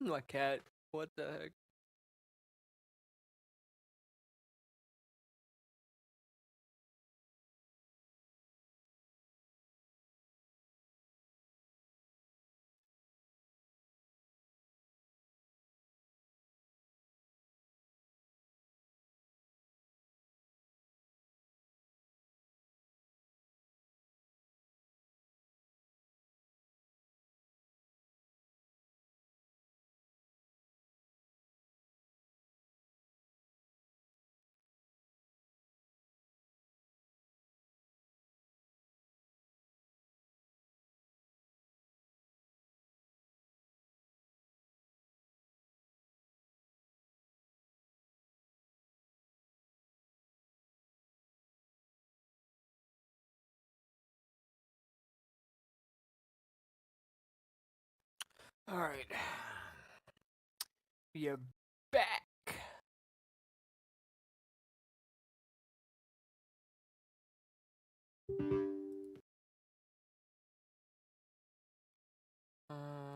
My cat. What the heck? Alright. You're back. Alright.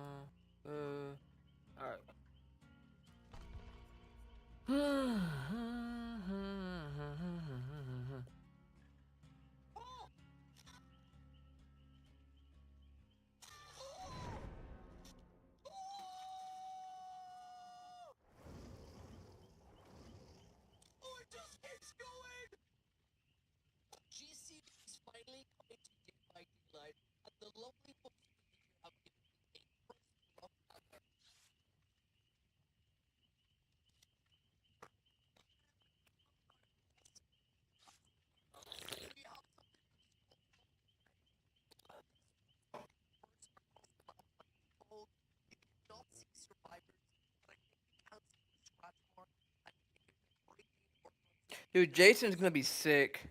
Dude, Jason's gonna be sick.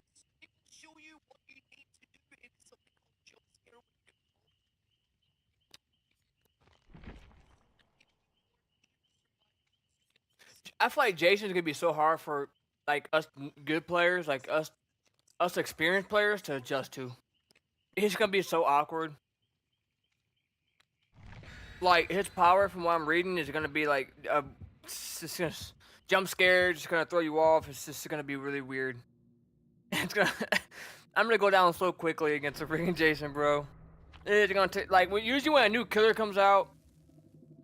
I feel like Jason's gonna be so hard for like us good players, like us experienced players to adjust to. He's gonna be so awkward. Like his power, from what I'm reading, is gonna be like it's gonna jump scared, just gonna throw you off. It's just gonna be really weird. It's gonna. I'm gonna go down so quickly against the freaking Jason, bro. It's gonna take like usually when a new killer comes out,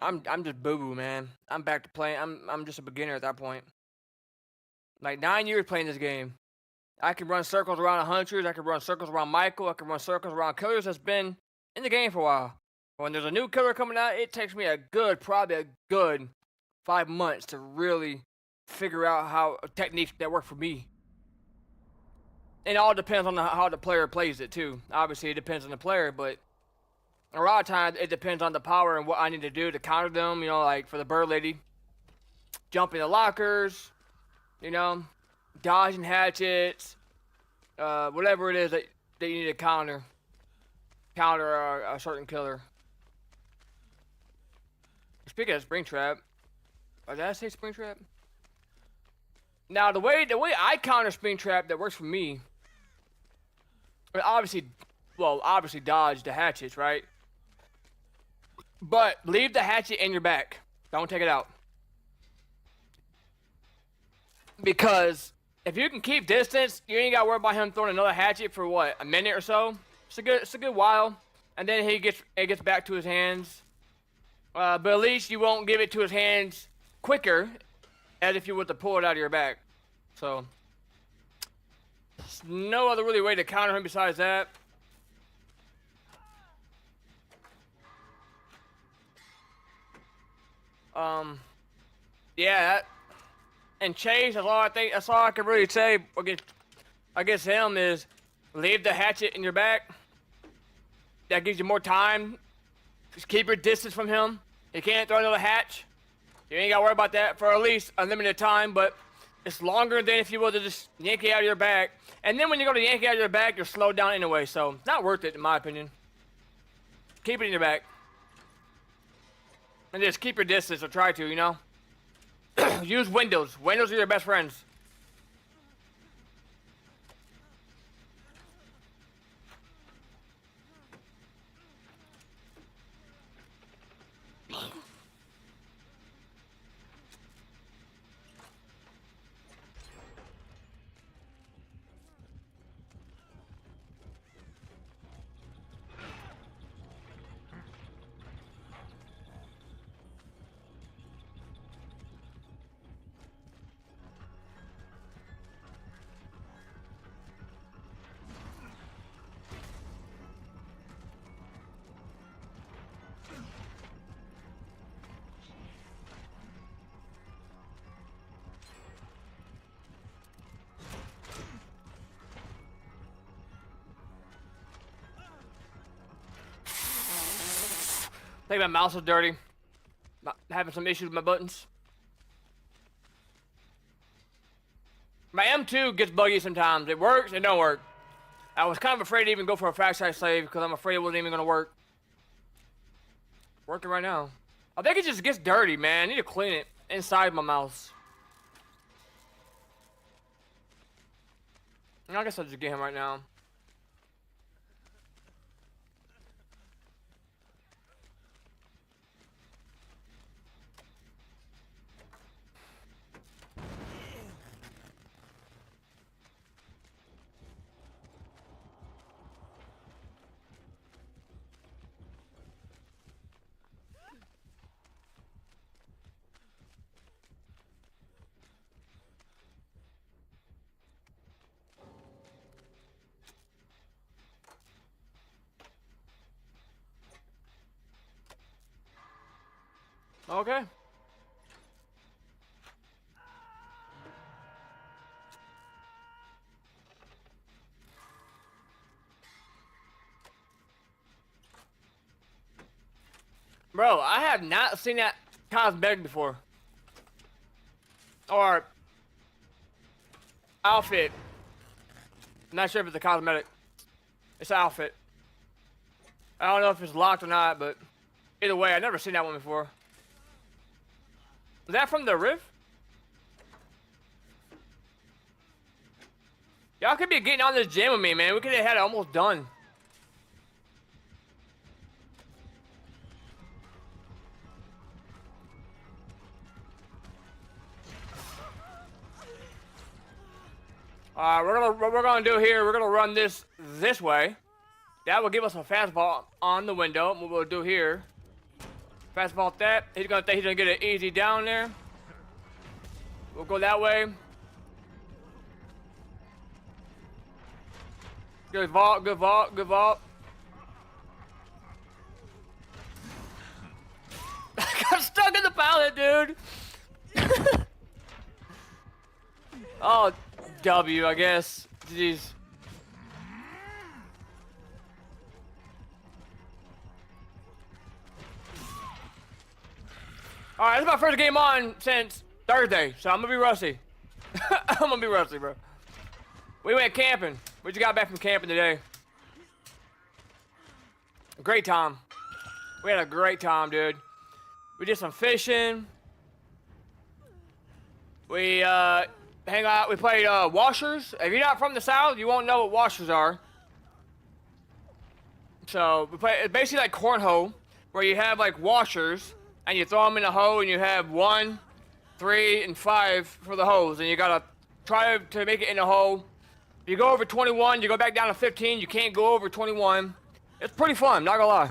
I'm just boo boo, man. I'm back to playing. I'm just a beginner at that point. Like 9 years playing this game. I can run circles around hunters. I can run circles around Michael. I can run circles around killers that's been in the game for a while. When there's a new killer coming out, it takes me probably a good 5 months to really figure out how techniques that work for me. And it all depends on how the player plays it too. Obviously, it depends on the player, but a lot of times it depends on the power and what I need to do to counter them. You know, like for the bird lady, jump in the lockers. You know, dodging hatchets, whatever it is that you need to counter a certain killer. Speaking of Springtrap, did I say Springtrap? Now the way I counter Springtrap that works for me, obviously dodge the hatchets, right? But leave the hatchet in your back. Don't take it out. Because if you can keep distance, you ain't got to worry about him throwing another hatchet for what, a minute or so. It's a good while, and then it gets back to his hands. But at least you won't give it to his hands quicker, as if you were to pull it out of your back. So, no other really way to counter him besides that. Yeah, and Chase, that's all I can really say against him is leave the hatchet in your back. That gives you more time. Just keep your distance from him. He can't throw another hatch. You ain't gotta worry about that for at least a limited time, but it's longer than if you were to just yank it out of your back. And then when you go to yank it out of your back, you're slowed down anyway, so it's not worth it in my opinion. Keep it in your back. And just keep your distance, or try to, you know? Use windows. Windows are your best friends. think my mouse is dirty. Having some issues with my buttons. My M2 gets buggy sometimes. It works, it don't work. I was kind of afraid to even go for a fast track save because I'm afraid it wasn't even gonna work. Working right now. I think it just gets dirty, man. I need to clean it inside my mouse. I guess I'll just get him right now. Okay. Bro, I have not seen that cosmetic before. Or outfit. I'm not sure if it's a cosmetic. It's an outfit. I don't know if it's locked or not, but either way, I've never seen that one before. Was that from the Rift? Y'all could be getting on this gym with me, man. We could have had it almost done. What we're gonna do here, we're gonna run this way. That will give us a fastball on the window. What we'll do here, fastball that. He's gonna think he's gonna get it easy down there. We'll go that way. Good vault, good vault, good vault. I got stuck in the pallet, dude. Oh, W, I guess. Jeez. Alright, this is my first game on since Thursday, so I'm gonna be rusty. I'm gonna be rusty, bro. We went camping. We just got back from camping today. Great time. We had a great time, dude. We did some fishing. We hang out. We played washers. If you're not from the South, you won't know what washers are. So we play. It's basically like cornhole, where you have like washers, and you throw them in a hole, and you have 1, 3, and 5 for the holes, and you gotta try to make it in the hole. If you go over 21, you go back down to 15. You can't go over 21. It's pretty fun, not gonna lie.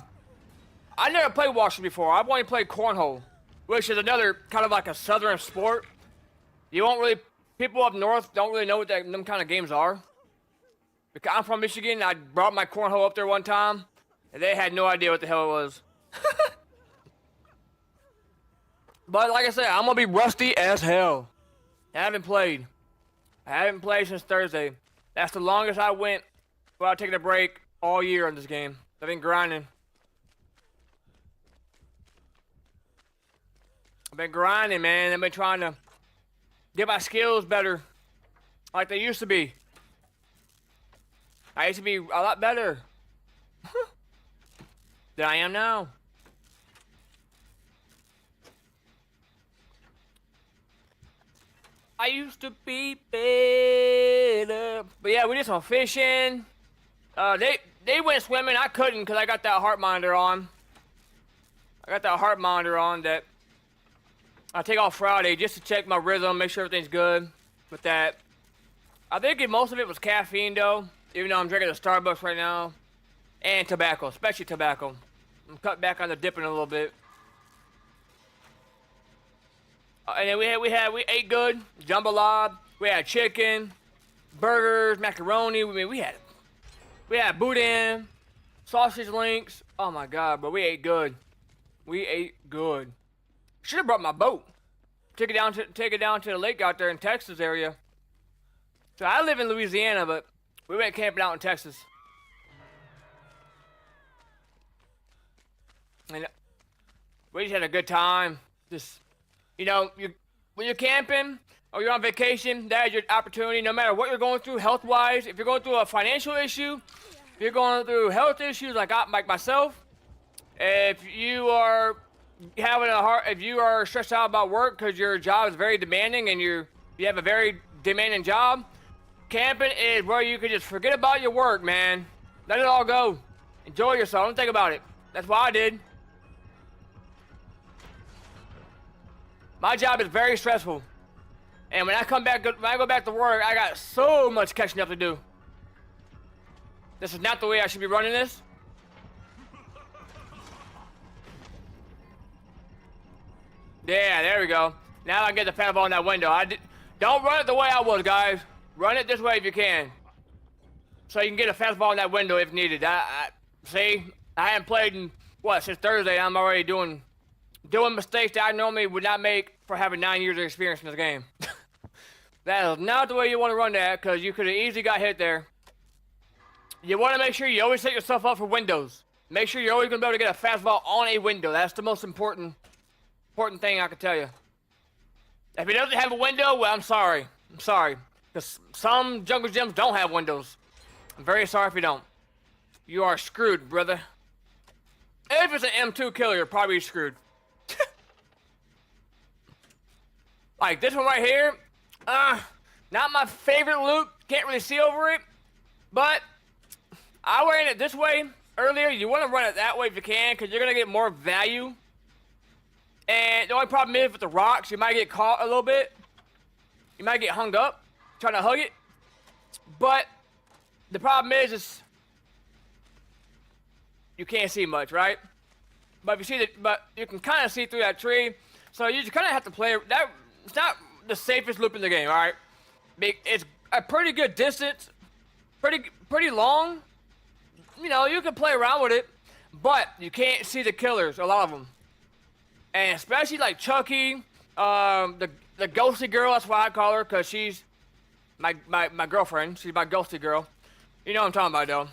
I never played washers before. I've only played cornhole, which is another kind of like a southern sport. You won't really. People up north don't really know what them kind of games are. Because I'm from Michigan, I brought my cornhole up there one time, and they had no idea what the hell it was. But like I said, I'm gonna be rusty as hell. I haven't played since Thursday. That's the longest I went without taking a break all year on this game. I've been grinding. I've been grinding, man. I've been trying to get my skills better, like they used to be. I used to be a lot better than I am now. I used to be better. But yeah, we did some fishing. They went swimming. I couldn't because I got that heart monitor on. I got that heart monitor on that I take off Friday just to check my rhythm, make sure everything's good with that. I think most of it was caffeine though, even though I'm drinking a Starbucks right now. And tobacco, especially tobacco. I'm cut back on the dipping a little bit. And then we ate good, jambalaya. We had chicken, burgers, macaroni. We had boudin, sausage links. Oh my god, bro, we ate good. We ate good. Should have brought my boat. Take it down to the lake out there in Texas area. So I live in Louisiana, but we went camping out in Texas. And We just had a good time. Just, you know, when you're camping or you're on vacation, that is your opportunity. No matter what you're going through health-wise, if you're going through a financial issue, if you're going through health issues like myself, if you are if you are stressed out about work because your job is very demanding and you have a very demanding job, camping is where you can just forget about your work, man. Let it all go. Enjoy yourself. Don't think about it. That's what I did. My job is very stressful, and when I go back to work, I got so much catching up to do. This is not the way I should be running this. Yeah, there we go. Now I can get the paddle ball in that window. Don't run it the way I was, guys. Run it this way if you can, so you can get a fastball in that window if needed. See, I haven't played in since Thursday. I'm already doing mistakes that I normally would not make for having 9 years of experience in this game. That is not the way you want to run that, because you could have easily got hit there. You want to make sure you always set yourself up for windows. Make sure you're always going to be able to get a fastball on a window. That's the most important thing I can tell you. If it doesn't have a window, well, I'm sorry. I'm sorry. Because some jungle gyms don't have windows. I'm very sorry if you don't. You are screwed, brother. If it's an M2 killer, you're probably screwed. Like this one right here, not my favorite loot. Can't really see over it, but I ran it this way earlier. You want to run it that way if you can, because you're gonna get more value. And the only problem is with the rocks, you might get caught a little bit. You might get hung up trying to hug it. But the problem is you can't see much, right? But if you see but you can kind of see through that tree. So you just kind of have to play that. It's not the safest loop in the game, all right? It's a pretty good distance, pretty long. You know, you can play around with it, but you can't see the killers, a lot of them. And especially like Chucky, the ghosty girl, that's why I call her, because she's my girlfriend. She's my ghosty girl. You know what I'm talking about,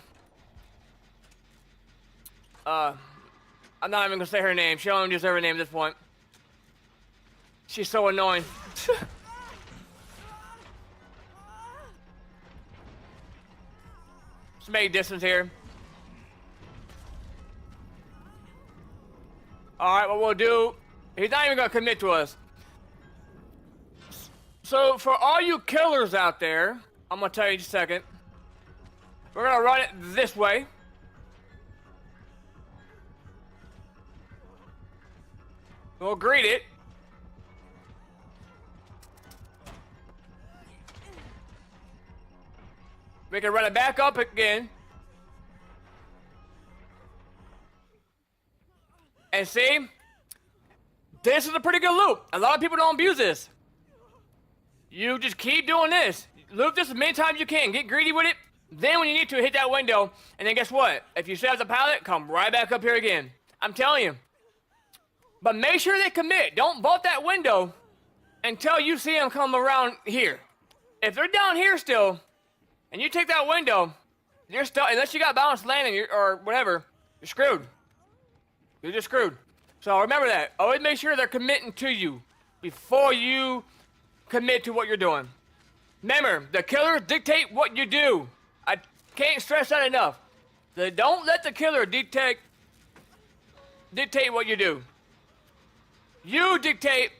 though. I'm not even gonna say her name. She don't even deserve her name at this point. She's so annoying. Let's make distance here. Alright, what we'll do, he's not even gonna commit to us. So for all you killers out there, I'm gonna tell you in just a second. We're gonna run it this way. We'll greet it. We can run it back up again. And see? This is a pretty good loop. A lot of people don't abuse this. You just keep doing this. Loop this as many times as you can. Get greedy with it. Then when you need to, hit that window. And then guess what? If you set up the pallet, come right back up here again. I'm telling you. But make sure they commit. Don't vault that window until you see them come around here. If they're down here still, and you take that window, you're stuck. Unless you got balanced landing or whatever, you're screwed. You're just screwed. So remember that. Always make sure they're committing to you before you commit to what you're doing. Remember, the killers dictate what you do. I can't stress that enough. Don't let the killer dictate what you do. You dictate.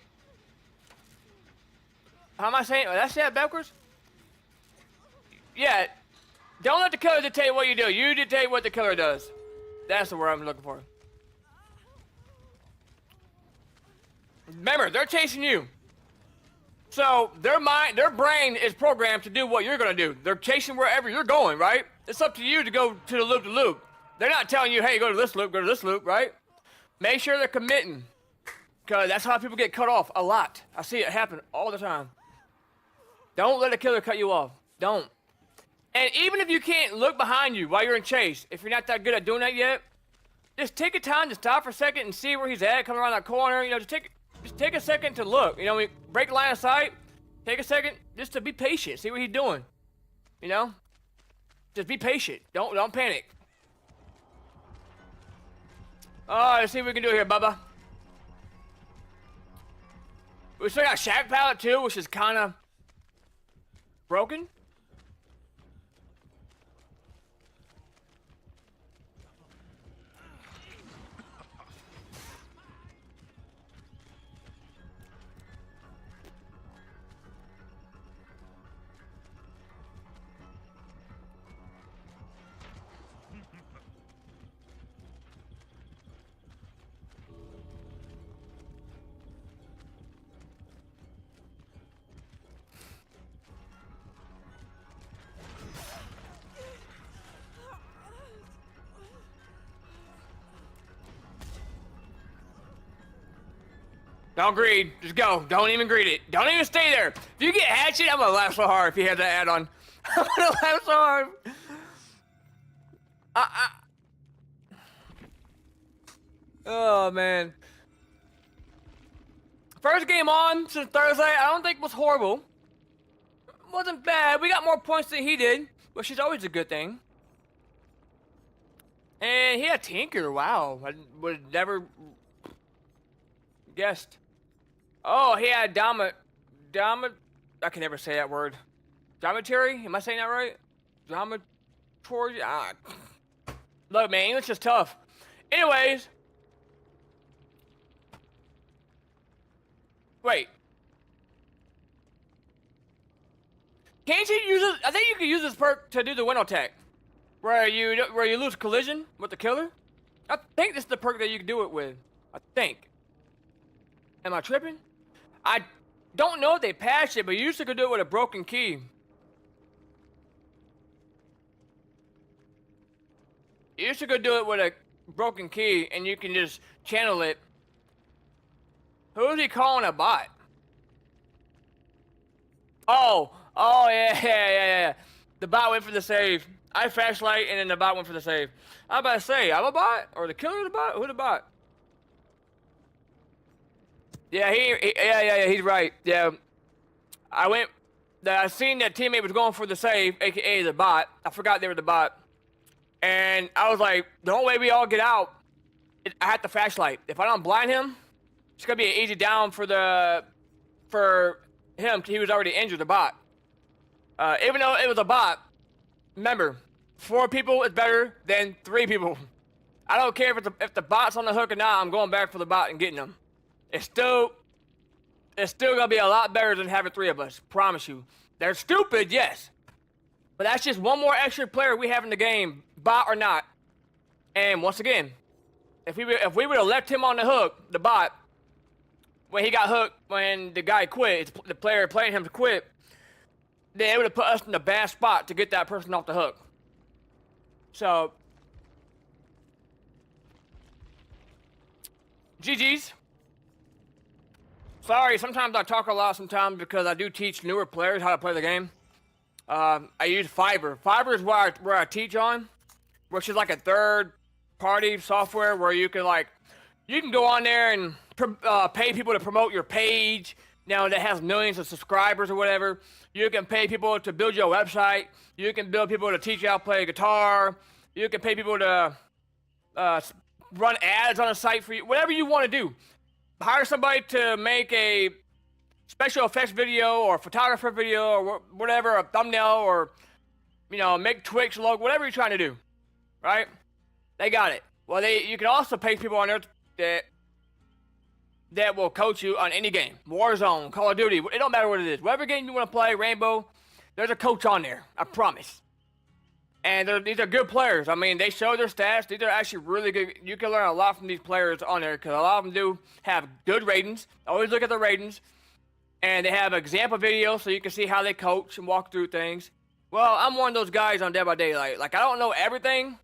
How am I saying? Did I say that backwards? Yeah. Don't let the killer dictate what you do. You dictate what the killer does. That's the word I'm looking for. Remember, they're chasing you. So their brain is programmed to do what you're gonna do. They're chasing wherever you're going, right? It's up to you to go to the loop to loop. They're not telling you, hey, go to this loop, right? Make sure they're committing. Because that's how people get cut off a lot. I see it happen all the time. Don't let a killer cut you off. Don't. And even if you can't look behind you while you're in chase, if you're not that good at doing that yet, just take a time to stop for a second and see where he's at, come around that corner, you know, just take a second to look. You know, break line of sight, take a second just to be patient, see what he's doing. You know? Just be patient. Don't panic. Alright, let's see what we can do here, Bubba. We still got Shack Pallet too, which is kind of broken. Don't greed. Just go. Don't even greed it. Don't even stay there. If you get hatchet, I'm gonna laugh so hard if you have that add-on. I'm gonna laugh so hard. Oh, man. First game on since Thursday, I don't think was horrible. Wasn't bad. We got more points than he did, which is always a good thing. And he had Tinker. Wow. I would have never guessed. Oh, he had I can never say that word. Dormitory? Am I saying that right? Dormitory? Look, man, English is tough. Anyways. Wait. Can't you use this? I think you can use this perk to do the window tech. Where you lose collision with the killer. I think this is the perk that you can do it with. I think. Am I tripping? I don't know if they patched it, but you used to could do it with a broken key. You used to go do it with a broken key, and you can just channel it. Who is he calling a bot? Oh, yeah. The bot went for the save. I flashlight, and then the bot went for the save. I'm about to say, I'm a bot, or the killer the bot? Who the bot? Yeah, he's right. Yeah, I seen that teammate was going for the save, aka the bot. I forgot they were the bot. And I was like, the only way we all get out, I had the flashlight. If I don't blind him, it's gonna be an easy down for him. He was already injured, the bot. Even though it was a bot, remember, 4 people is better than 3 people. I don't care if the bot's on the hook or not. I'm going back for the bot and getting them. It's still gonna be a lot better than having 3 of us. Promise you. They're stupid, yes. But that's just one more extra player we have in the game, bot or not. And once again, if we would have left him on the hook, the bot, when he got hooked, when the guy quit, the player playing him to quit, then it would have put us in a bad spot to get that person off the hook. So, GG's. Sorry, sometimes I talk a lot sometimes because I do teach newer players how to play the game. I use Fiverr. Fiverr is where I teach on, which is like a third-party software where you can go on there and pay people to promote your page. Now that has millions of subscribers or whatever. You can pay people to build your website. You can build people to teach you how to play guitar. You can pay people to run ads on a site for you. Whatever you want to do. Hire somebody to make a special effects video or photographer video or whatever, a thumbnail, or make Twitch logo, whatever you're trying to do, right? They got it. Well, you can also pay people on there that will coach you on any game. Warzone, Call of Duty, it don't matter what it is. Whatever game you want to play, Rainbow, there's a coach on there, I promise. And these are good players. I mean, they show their stats. These are actually really good. You can learn a lot from these players on there because a lot of them do have good ratings. Always look at the ratings. And they have example videos so you can see how they coach and walk through things. Well, I'm one of those guys on Dead by Daylight. Like, I don't know everything.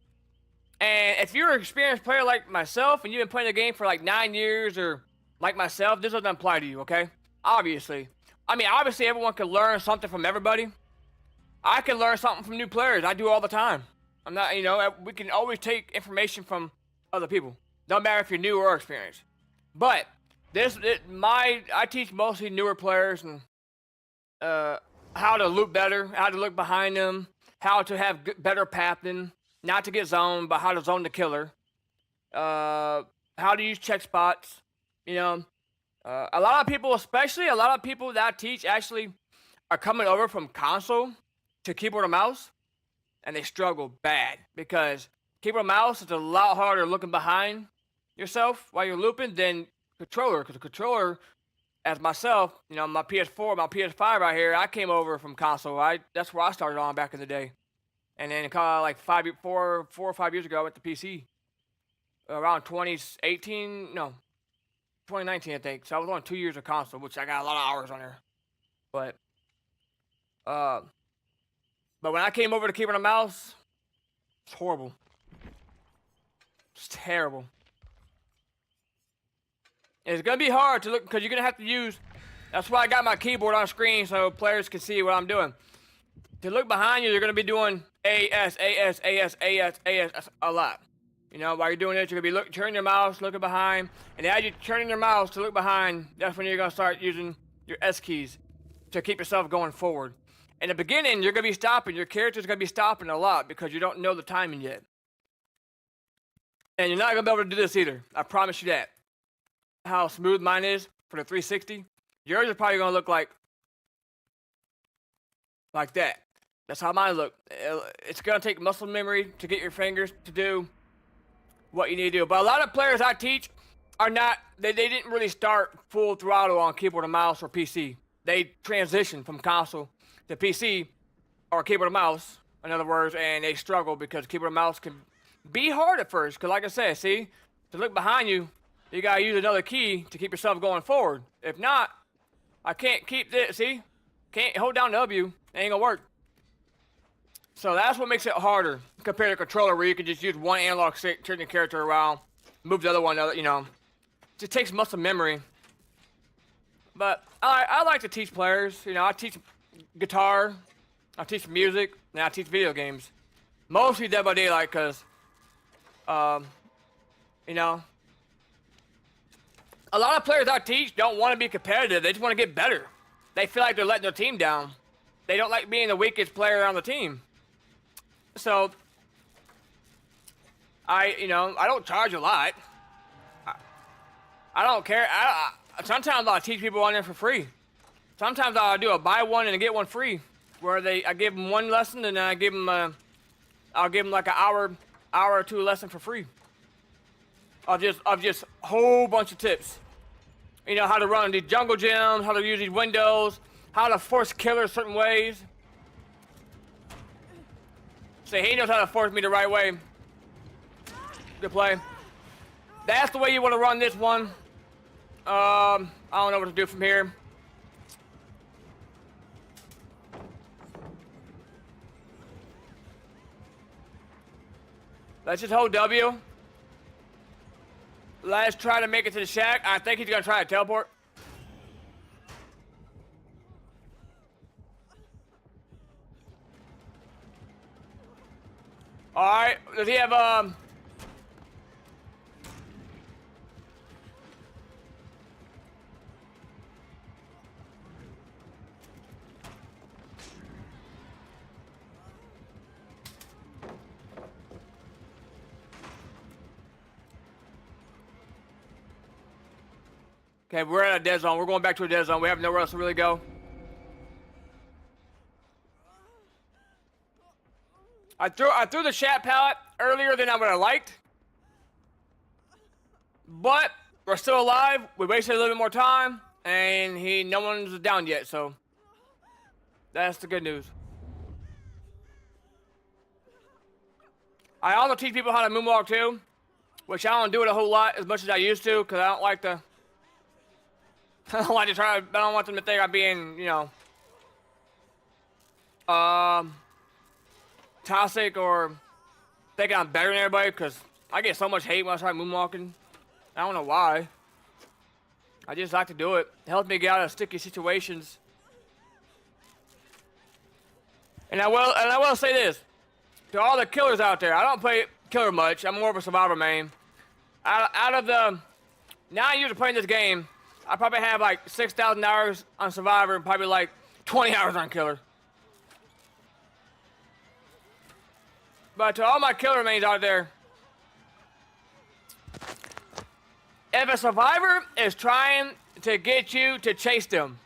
And if you're an experienced player like myself and you've been playing the game for like 9 years or like myself, this doesn't apply to you, okay? Obviously. I mean, obviously everyone can learn something from everybody. I can learn something from new players. I do all the time. I'm not, we can always take information from other people. Don't matter if you're new or experienced. But I teach mostly newer players and how to loop better, how to look behind them, how to have better pathing, not to get zoned, but how to zone the killer. How to use check spots. A lot of people, especially a lot of people that I teach, actually are coming over from console to keyboard and mouse, and they struggle bad because keyboard and mouse is a lot harder looking behind yourself while you're looping than controller. Because the controller, as myself, you know, my PS4, my PS5 right here, I came over from console. That's where I started on back in the day, and then kind of like 4 or 5 years ago, I went to PC around 2018. No, 2019, I think. So I was on 2 years of console, which I got a lot of hours on there. But uh, but when I came over to keyboard and mouse, it's horrible. It's terrible. And it's gonna be hard to look because you're gonna have to use. That's why I got my keyboard on screen so players can see what I'm doing. To look behind you, you're gonna be doing A S A S A S A S A S a lot. You know, while you're doing it, you're gonna be turning your mouse, looking behind, and as you're turning your mouse to look behind, that's when you're gonna start using your S keys to keep yourself going forward. In the beginning, you're gonna be stopping. Your character's gonna be stopping a lot because you don't know the timing yet, and you're not gonna be able to do this either. I promise you that. How smooth mine is for the 360, yours is probably gonna look like that. That's how mine look. It's gonna take muscle memory to get your fingers to do what you need to do. But a lot of players I teach are not, they didn't really start full throttle on keyboard and mouse or PC. They transition from console to PC or keyboard and mouse, in other words, and they struggle because keyboard and mouse can be hard at first. Because like I said, see, to look behind you, you gotta use another key to keep yourself going forward. If not, I can't keep this, see? Can't hold down W, it ain't gonna work. So that's what makes it harder compared to a controller where you can just use one analog stick, turn your character around, move the other one, you know. It just takes muscle memory. But I like to teach players, you know, I teach guitar, I teach music, and I teach video games. Mostly Dead by Daylight because, you know, a lot of players I teach don't want to be competitive, they just want to get better. They feel like they're letting their team down. They don't like being the weakest player on the team. So, I don't charge a lot. I don't care. Sometimes I'll teach people on there for free. Sometimes I'll do a buy one and get one free, where I give them one lesson and then I'll give them like an hour or two lesson for free. Of just a whole bunch of tips. You know, how to run these jungle gyms, how to use these windows, how to force killers certain ways. So he knows how to force me the right way to play. That's the way you want to run this one. I don't know what to do from here. Let's just hold W. Let's try to make it to the shack. I think he's gonna try to teleport. Alright, does he have, Okay, we're at a dead zone. We're going back to a dead zone. We have nowhere else to really go. I threw the shat pallet earlier than I would have liked. But we're still alive. We wasted a little bit more time, and no one's down yet, so that's the good news. I also teach people how to moonwalk too, which I don't do it a whole lot as much as I used to, because I don't like to. I don't want them to think I'm being, you know, toxic or thinking I'm better than everybody, because I get so much hate when I start moonwalking. I don't know why. I just like to do it. It helps me get out of sticky situations. And I will say this to all the killers out there. I don't play killer much. I'm more of a survivor main. Out of the 9 years of playing this game, I probably have like 6,000 hours on survivor and probably like 20 hours on killer. But to all my killer mains out there, if a survivor is trying to get you to chase them.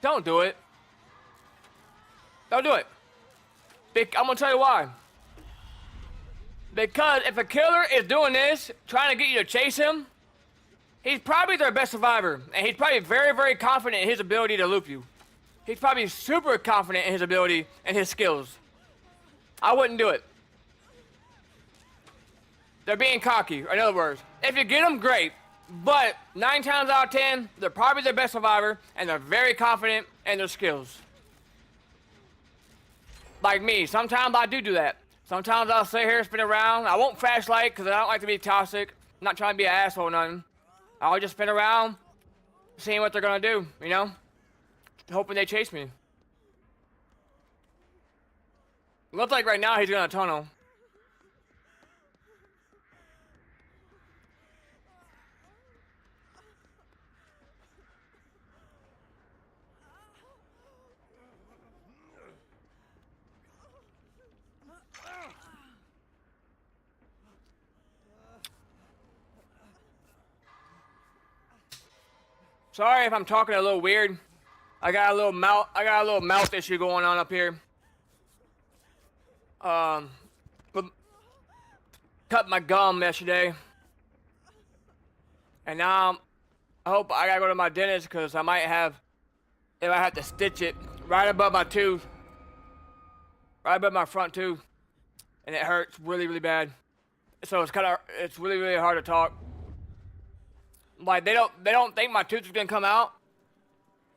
Don't do it. Don't do it. I'm gonna tell you why. Because if a killer is doing this, trying to get you to chase him, he's probably their best survivor, and he's probably very, very confident in his ability to loop you. He's probably super confident in his ability and his skills. I wouldn't do it. They're being cocky, in other words. If you get them, great. But 9 times out of 10, they're probably their best survivor, and they're very confident in their skills. Like me, sometimes I do that. Sometimes I'll sit here, spin around. I won't flashlight because I don't like to be toxic. I'm not trying to be an asshole or nothing. I'll just spin around, seeing what they're gonna do, you know? Hoping they chase me. Looks like right now he's gonna tunnel. Sorry if I'm talking a little weird. I got a little mouth issue going on up here. But cut my gum yesterday. And now I hope I gotta go to my dentist because I might have to stitch it right above my tooth. Right above my front tooth. And it hurts really, really bad. So it's really, really hard to talk. Like they don't think my tooth is gonna come out,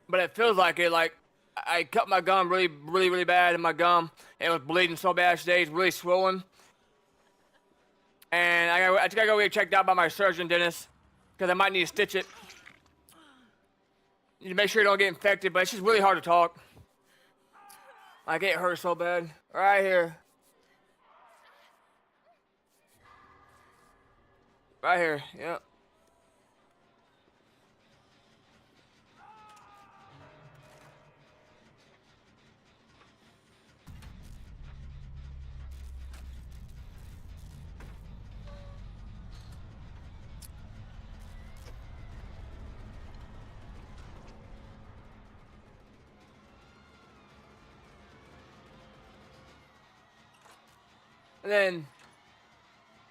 but it feels like it. Like I cut my gum really, really, really bad in my gum. And it was bleeding so bad today. It's really swollen. And I just gotta go get checked out by my surgeon dentist because I might need to stitch it. You need to make sure you don't get infected, but it's just really hard to talk. Like it hurts so bad. Right here. Right here, yep. And then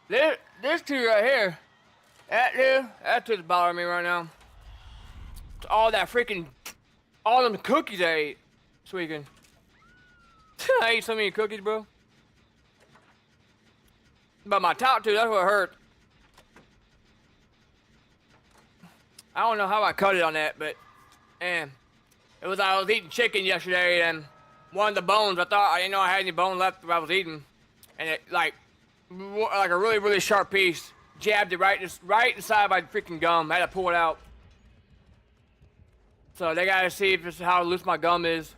this two right here, that tooth's bothering me right now. It's all them cookies I ate this weekend. I ate so many cookies, bro. But my top tooth, that's what hurt. I don't know how I cut it on that, but man, I was eating chicken yesterday, and one of the bones, I didn't know I had any bone left that I was eating. And it like a really, really sharp piece jabbed it right inside my freaking gum. I had to pull it out. So they gotta see if it's how loose my gum is.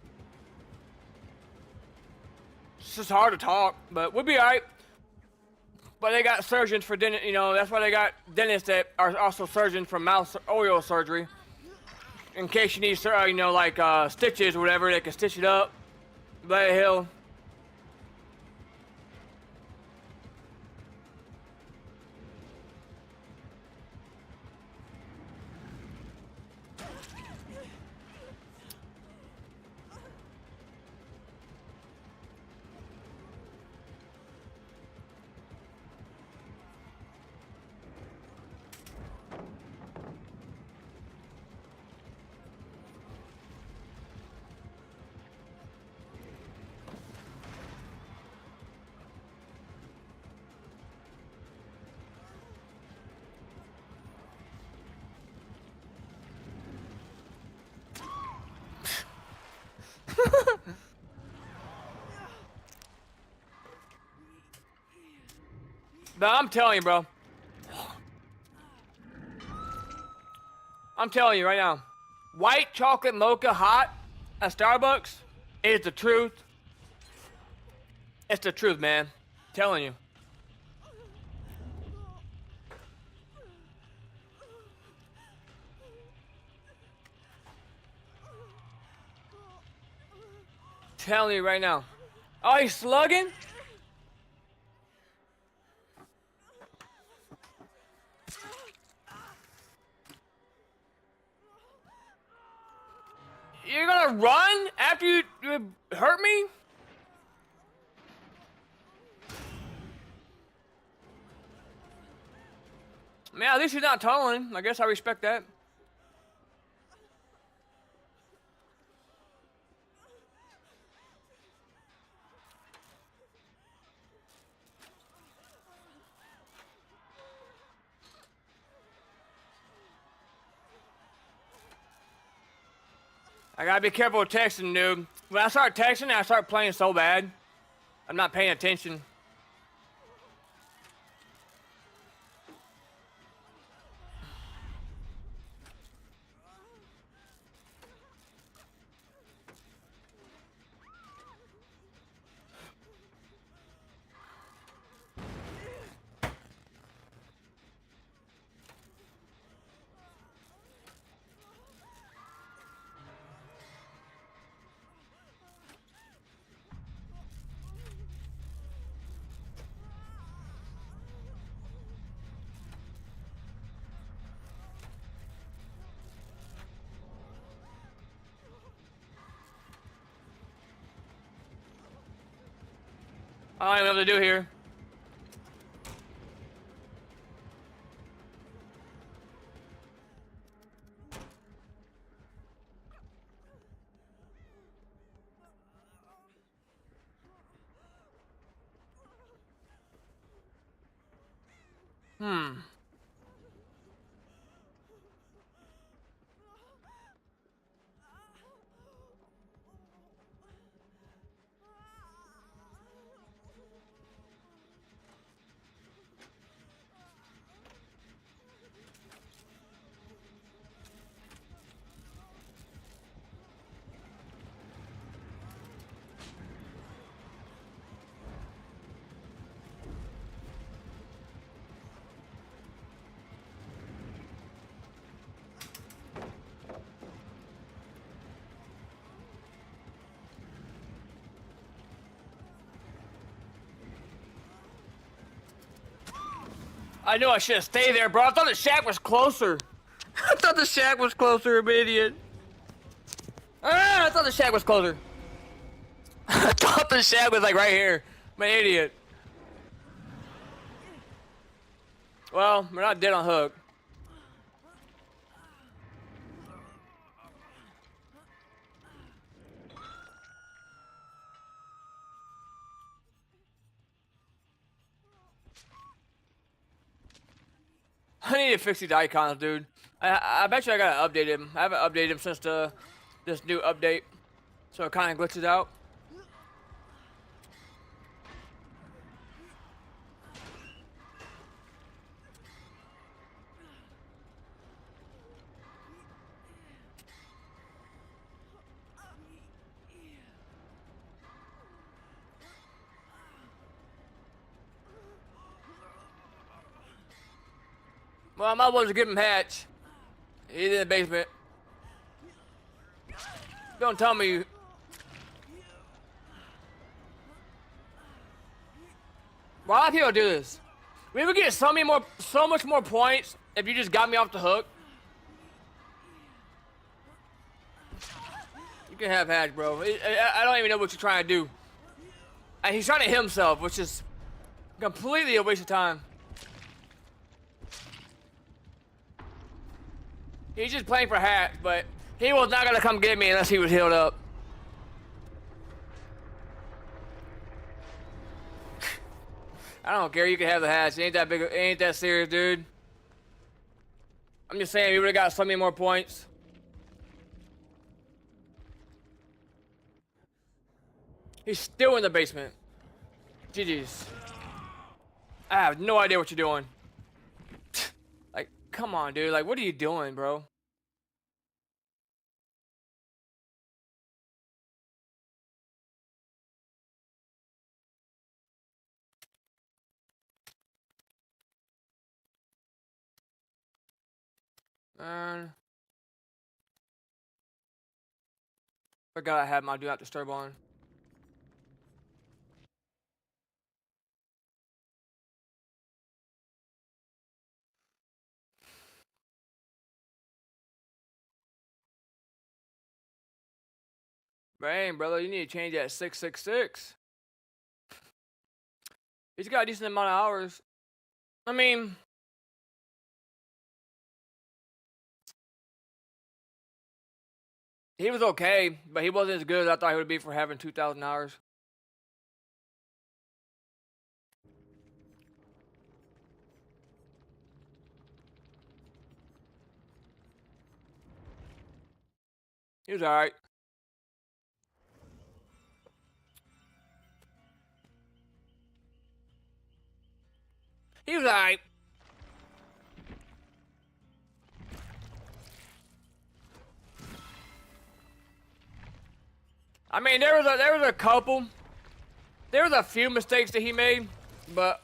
It's just hard to talk, but we'll be alright. But they got surgeons for dentists, you know, that's why they got dentists that are also surgeons for mouth oral surgery. In case you need, you know, like stitches or whatever, they can stitch it up, let it heal. But I'm telling you, bro. I'm telling you right now. White chocolate mocha hot at Starbucks is the truth. It's the truth, man. I'm telling you. Telling you right now. Oh, he's slugging? You're gonna run after you hurt me? Man, at least he's not tunneling. I guess I respect that. I gotta be careful with texting, dude. When I start texting, I start playing so bad. I'm not paying attention. I don't even know what to do here. I knew I should have stayed there, bro. I thought the shack was closer. I thought the shack was closer, I'm an idiot. Ah, I thought the shack was closer. I thought the shack was like right here. I'm an idiot. Well, we're not dead on hook. I need to fix these icons, dude. I bet you I gotta update him. I haven't updated him since this new update, so it kind of glitches out. Well, I might as well just give him Hatch. He's in the basement. Don't tell me. Why do people do this? We would get so much more points if you just got me off the hook. You can have Hatch, bro. I don't even know what you're trying to do. And he's trying to hit himself, which is completely a waste of time. He's just playing for Hatch, but he was not gonna come get me unless he was healed up. I don't care. You can have the Hatch. It ain't that big. It ain't that serious, dude. I'm just saying, we would've got so many more points. He's still in the basement. GG's. I have no idea what you're doing. Like, come on, dude. Like, what are you doing, bro? Man. Forgot I had my do not disturb on. Dang, brother, you need to change that 666. He's got a decent amount of hours. I mean, he was okay, but he wasn't as good as I thought he would be for having 2,000 hours. He was alright. He was alright. I mean, there was a couple. There was a few mistakes that he made, but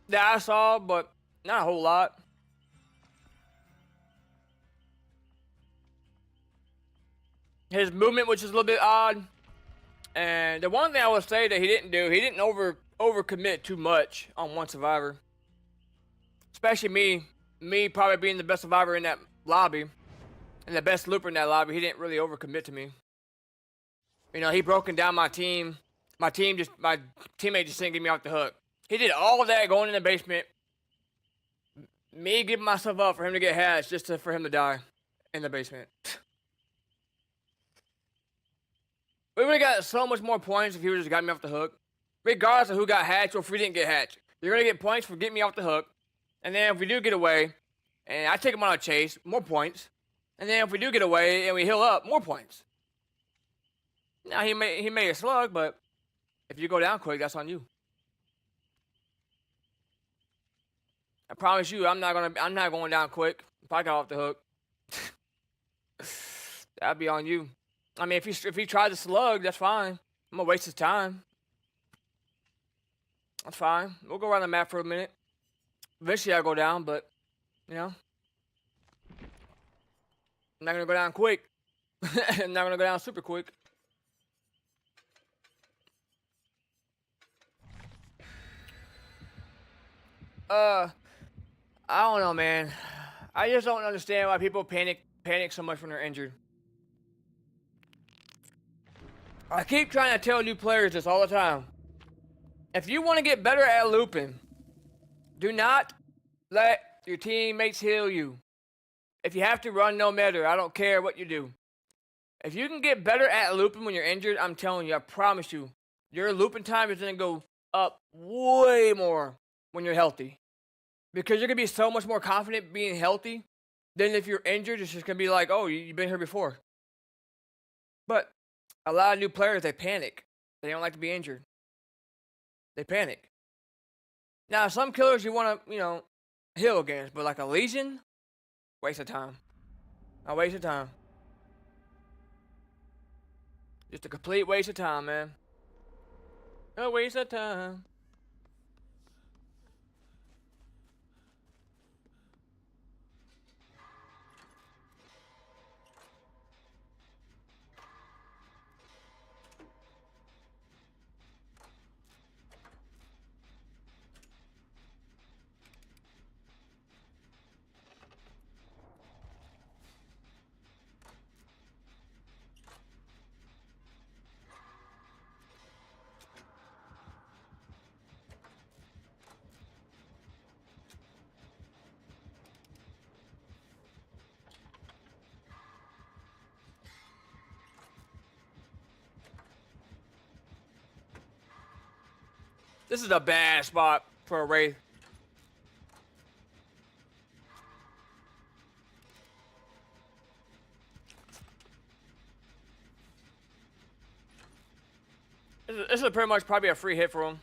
that I saw, but not a whole lot. His movement, which is a little bit odd, and the one thing I would say that he didn't overcommit too much on one survivor. Especially me probably being the best survivor in that lobby, and the best looper in that lobby. He didn't really overcommit to me. You know, he broken down my team. My teammate just didn't get me off the hook. He did all of that going in the basement. Me giving myself up for him to get hatched just for him to die in the basement. We would have got so much more points if he would have just got me off the hook. Regardless of who got hatched or if we didn't get hatched. You're going to get points for getting me off the hook. And then if we do get away, and I take him on a chase, more points. And then if we do get away and we heal up, more points. Now he may a slug, but if you go down quick, that's on you. I promise you, I'm not going down quick if I got off the hook. That'd be on you. I mean, if he tries to slug, that's fine. I'm gonna waste his time. That's fine. We'll go around the map for a minute. Eventually I'll go down, but you know, I'm not gonna go down quick. I'm not gonna go down super quick. I don't know, man. I just don't understand why people panic so much when they're injured. I keep trying to tell new players this all the time. If you want to get better at looping, do not let your teammates heal you. If you have to run, no matter. I don't care what you do. If you can get better at looping when you're injured, I'm telling you, I promise you, your looping time is going to go up way more when you're healthy. Because you're going to be so much more confident being healthy than if you're injured. It's just going to be like, oh, you've been here before. But a lot of new players, they panic. They don't like to be injured. They panic. Now, some killers you want to, heal against. But like a Legion, waste of time. A waste of time. Just a complete waste of time, man. A waste of time. This is a bad spot for a Wraith. This is pretty much probably a free hit for him.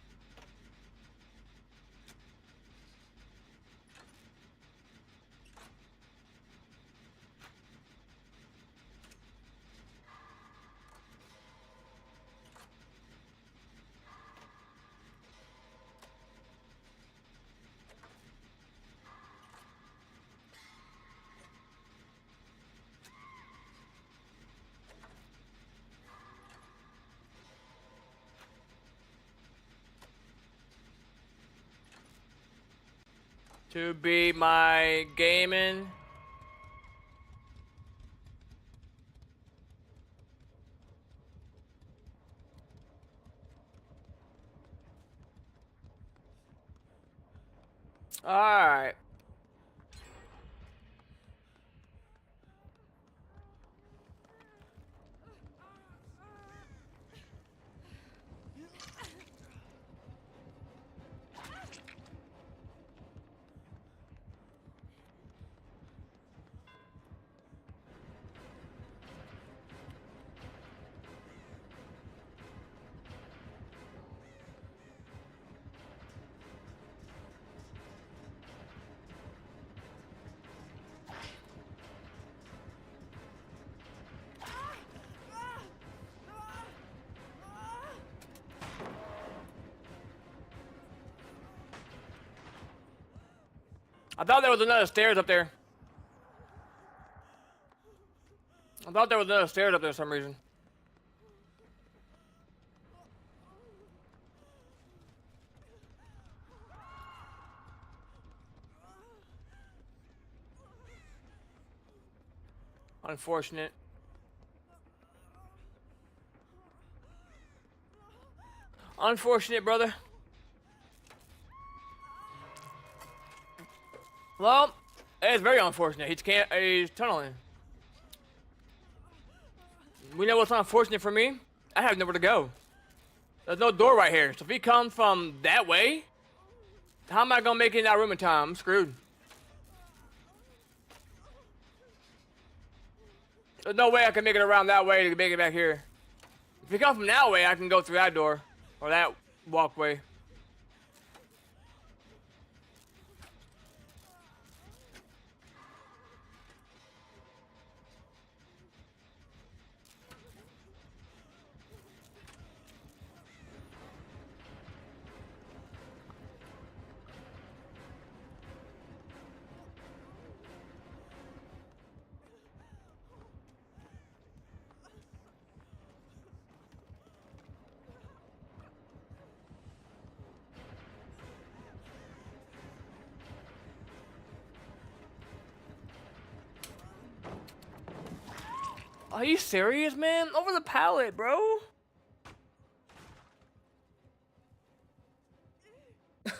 To be my gaming. Alright. I thought there was another stairs up there. I thought there was another stairs up there for some reason. Unfortunate. Unfortunate, brother. Well, it's very unfortunate. He's tunneling. We know what's unfortunate for me? I have nowhere to go. There's no door right here. So if he comes from that way, how am I gonna make it in that room in time? I'm screwed. There's no way I can make it around that way to make it back here. If he comes from that way, I can go through that door. Or that walkway. Are you serious, man? Over the pallet, bro. Man,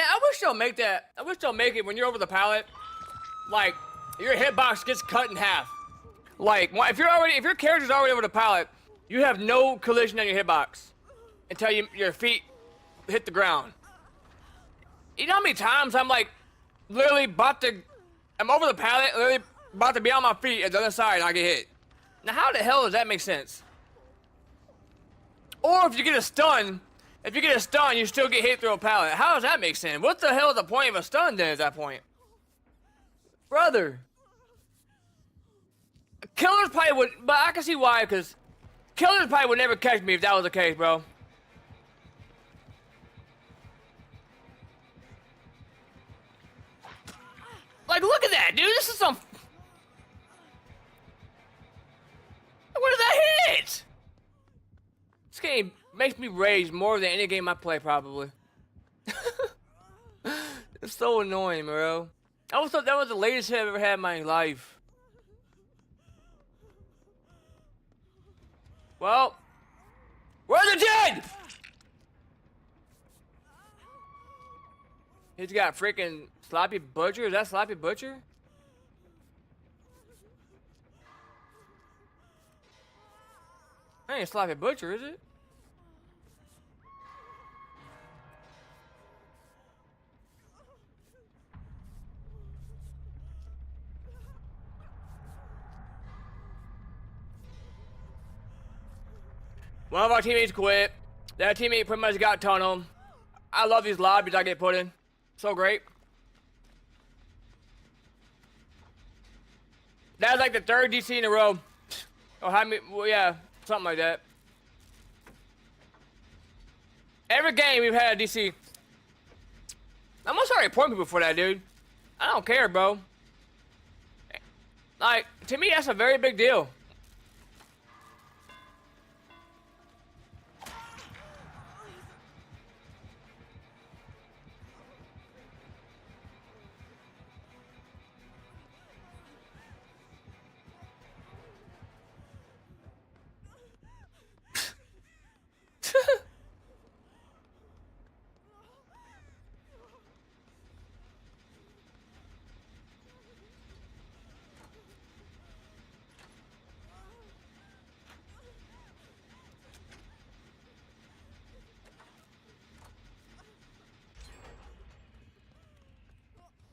I wish they'll make that. I wish they'll make it when you're over the pallet. Like, your hitbox gets cut in half. Like, if your character's already over the pallet, you have no collision on your hitbox until your feet hit the ground. You know how many times I'm like, literally I'm over the pallet, literally about to be on my feet at the other side, and I get hit. Now, how the hell does that make sense? Or if you get a stun, you still get hit through a pallet. How does that make sense? What the hell is the point of a stun then at that point? Brother. Killers probably would, but I can see why, because Killers probably would never catch me if that was the case, bro. Like, look at that, dude. This is some... What did that hit? This game makes me rage more than any game I play, probably. It's so annoying, bro. I always thought that was the latest hit I've ever had in my life. Well, where's the dead? He's got freaking Sloppy Butcher. Is that Sloppy Butcher? That ain't Sloppy Butcher, is it? One of our teammates quit. That teammate pretty much got tunneled. I love these lobbies I get put in. So great. That's like the third DC in a row. Or how many? Well, yeah, something like that. Every game we've had a DC. I'm gonna start reporting people for that, dude. I don't care, bro. Like, to me, that's a very big deal.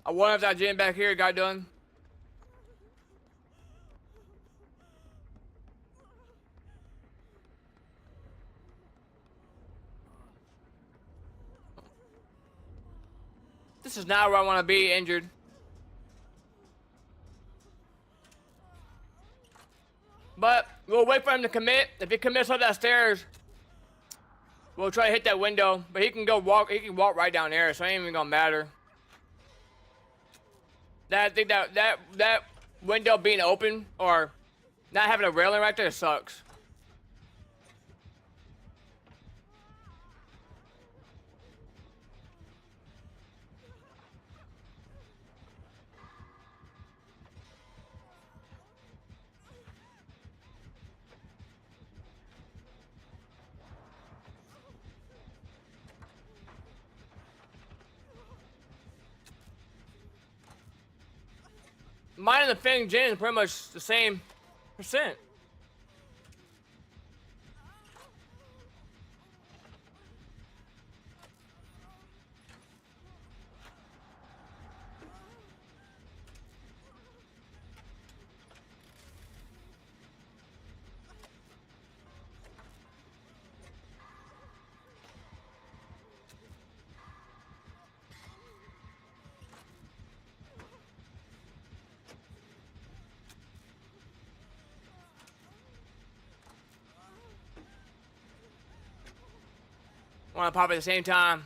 I wonder if that gym back here got done. This is not where I want to be injured. But we'll wait for him to commit. If he commits up that stairs, we'll try to hit that window. But he can go walk. He can walk right down there, so it ain't even gonna matter. I think that window being open or not having a railing right there sucks. Mine and the Fang Jin is pretty much the same percent. Want to pop at the same time.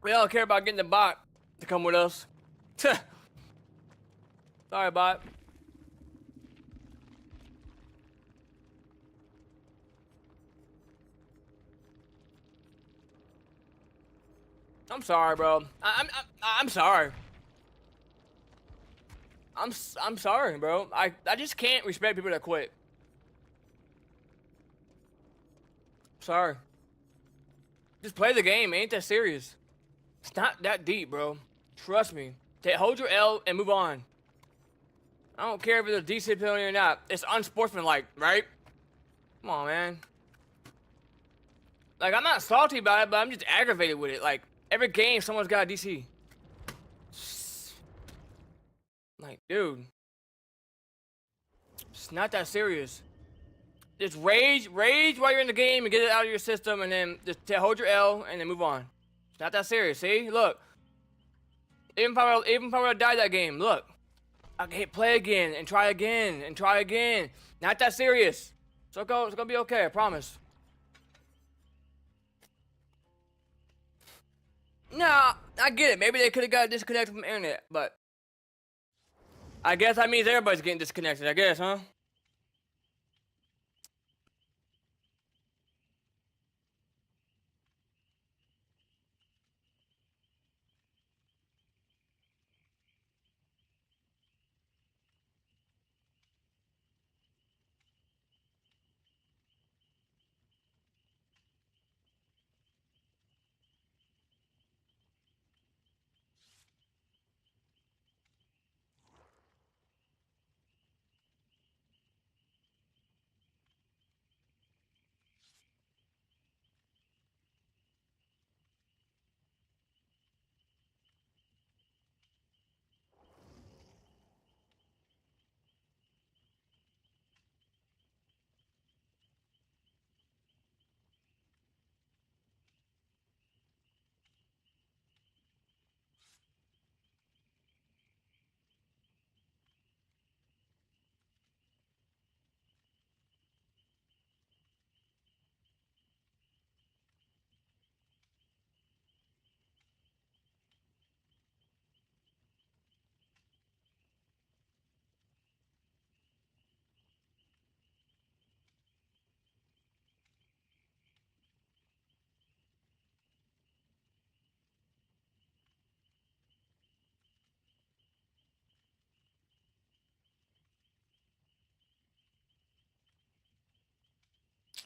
We don't care about getting the bot to come with us. Sorry, bot. I'm sorry, bro. I'm sorry. I'm sorry, bro. I just can't respect people that quit. Sorry. Just play the game. It ain't that serious. It's not that deep, bro. Trust me. Hold your L and move on. I don't care if it's a decent penalty or not. It's unsportsmanlike, right? Come on, man. Like, I'm not salty about it, but I'm just aggravated with it. Like, every game, someone's got a DC. Like, dude. It's not that serious. Just rage while you're in the game and get it out of your system, and then just hold your L and then move on. It's not that serious. See, look. Even if I would have died that game, look. I can hit play again and try again and try again. Not that serious. So it's gonna be okay. I promise. Nah, I get it. Maybe they could have got disconnected from the internet, but I guess that means everybody's getting disconnected. I guess, huh?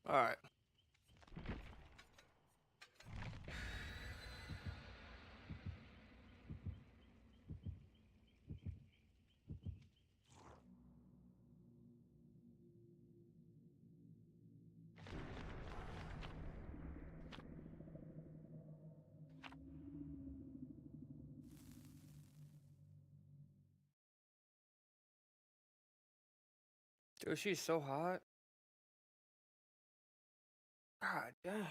All right. Dude, she's so hot. God damn.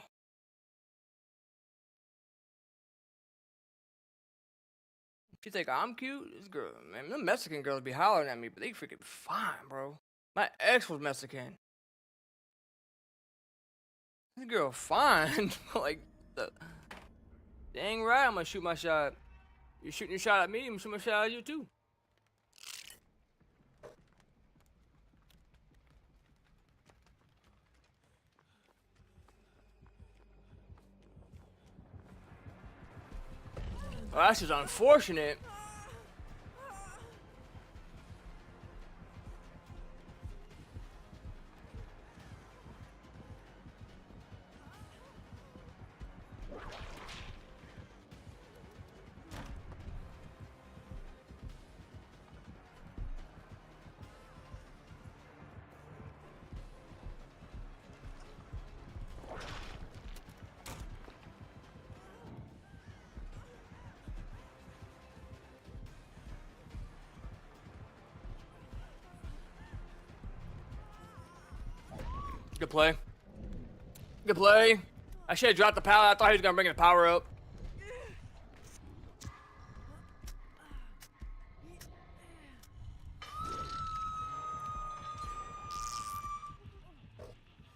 She think I'm cute? This girl, man, them Mexican girls be hollering at me, but they freaking fine, bro. My ex was Mexican. This girl fine. Like, the, dang right, I'm gonna shoot my shot. You're shooting your shot at me, I'm gonna shoot my shot at you too. Oh, that's just unfortunate. Good play. Good play. I should have dropped the power. I thought he was gonna bring the power up.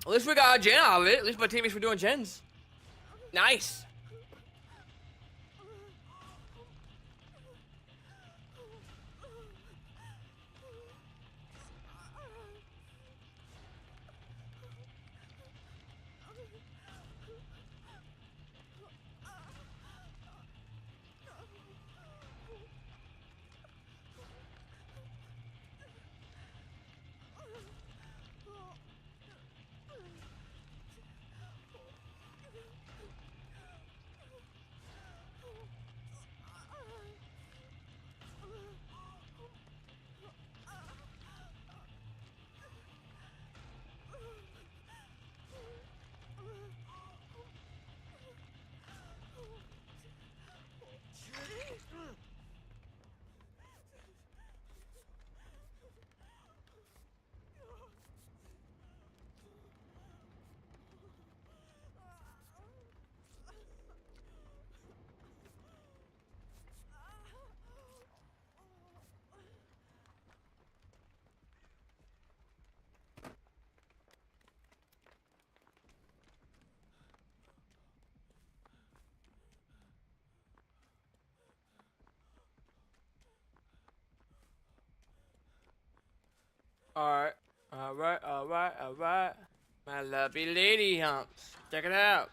At least we got a gen out of it. At least my teammates were doing gens. Nice. Alright. Alright, alright, alright. My lovely lady humps. Check it out.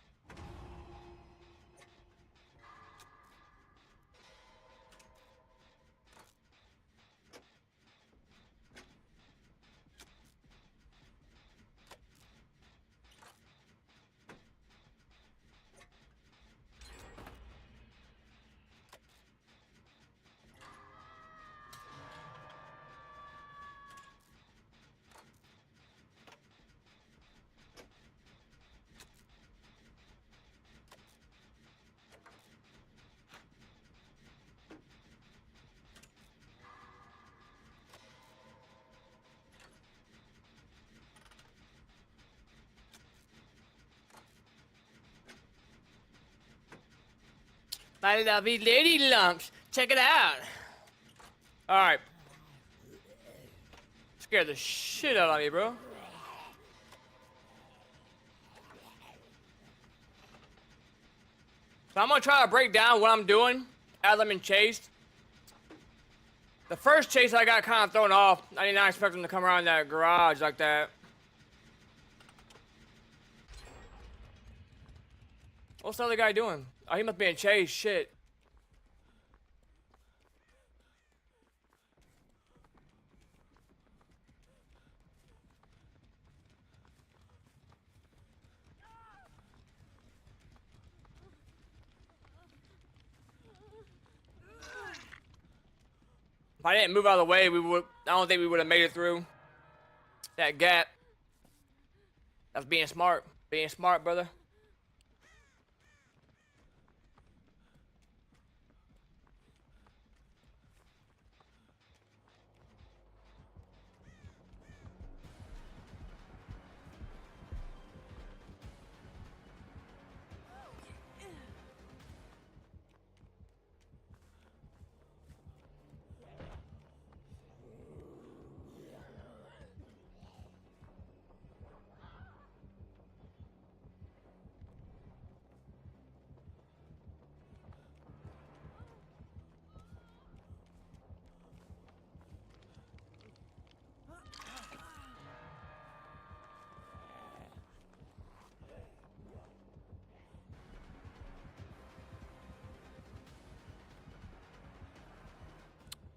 My lovely lady lumps. Check it out. Alright. Scared the shit out of me, bro. So I'm gonna try to break down what I'm doing as I'm being chased. The first chase I got kind of thrown off. I did not expect him to come around that garage like that. What's the other guy doing? Oh, he must be in chase. Shit. I didn't move out of the way, we would. I don't think we would have made it through that gap. That's being smart. Being smart, brother.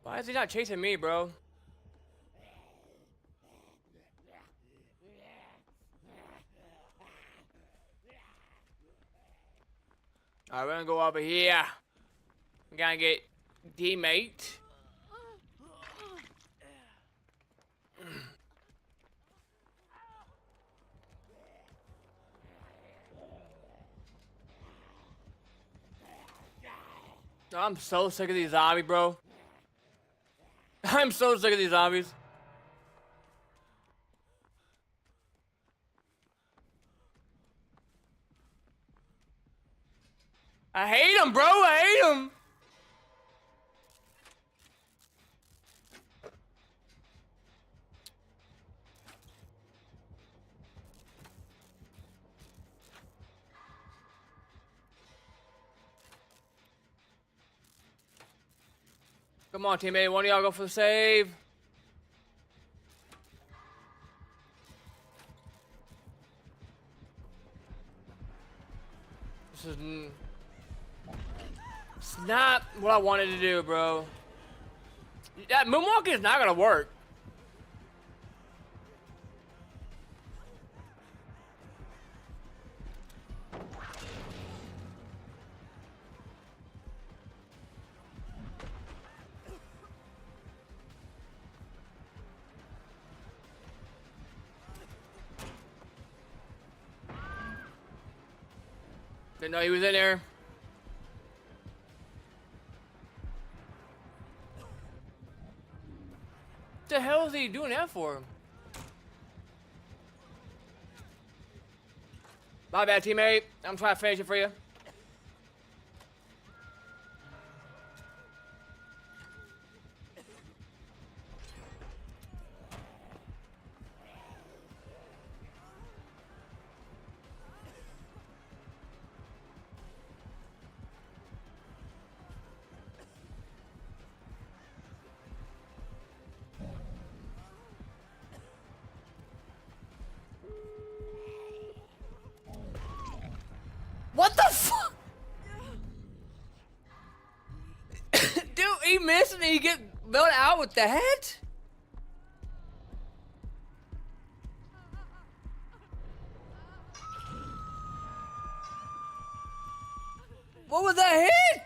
Why is he not chasing me, bro? Alright, we're gonna go over here. We gotta get teammate. I'm so sick of these zombies, bro. I'm so sick of these zombies. I hate them, bro. I hate them. Come on, teammate. One of y'all go for the save. This is... It's not what I wanted to do, bro. That moonwalking is not gonna work. Didn't know he was in there. What the hell is he doing that for? My bad, teammate. I'm trying to finish it for you. What the fuck? Dude, he missed and he get melted out with that? What was that hit?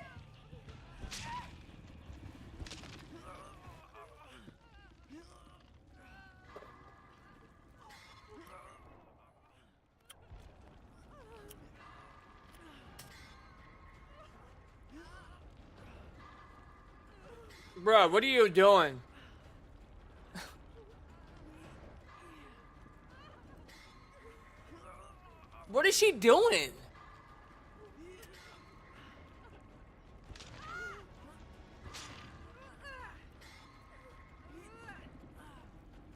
Bro, what are you doing? What is she doing?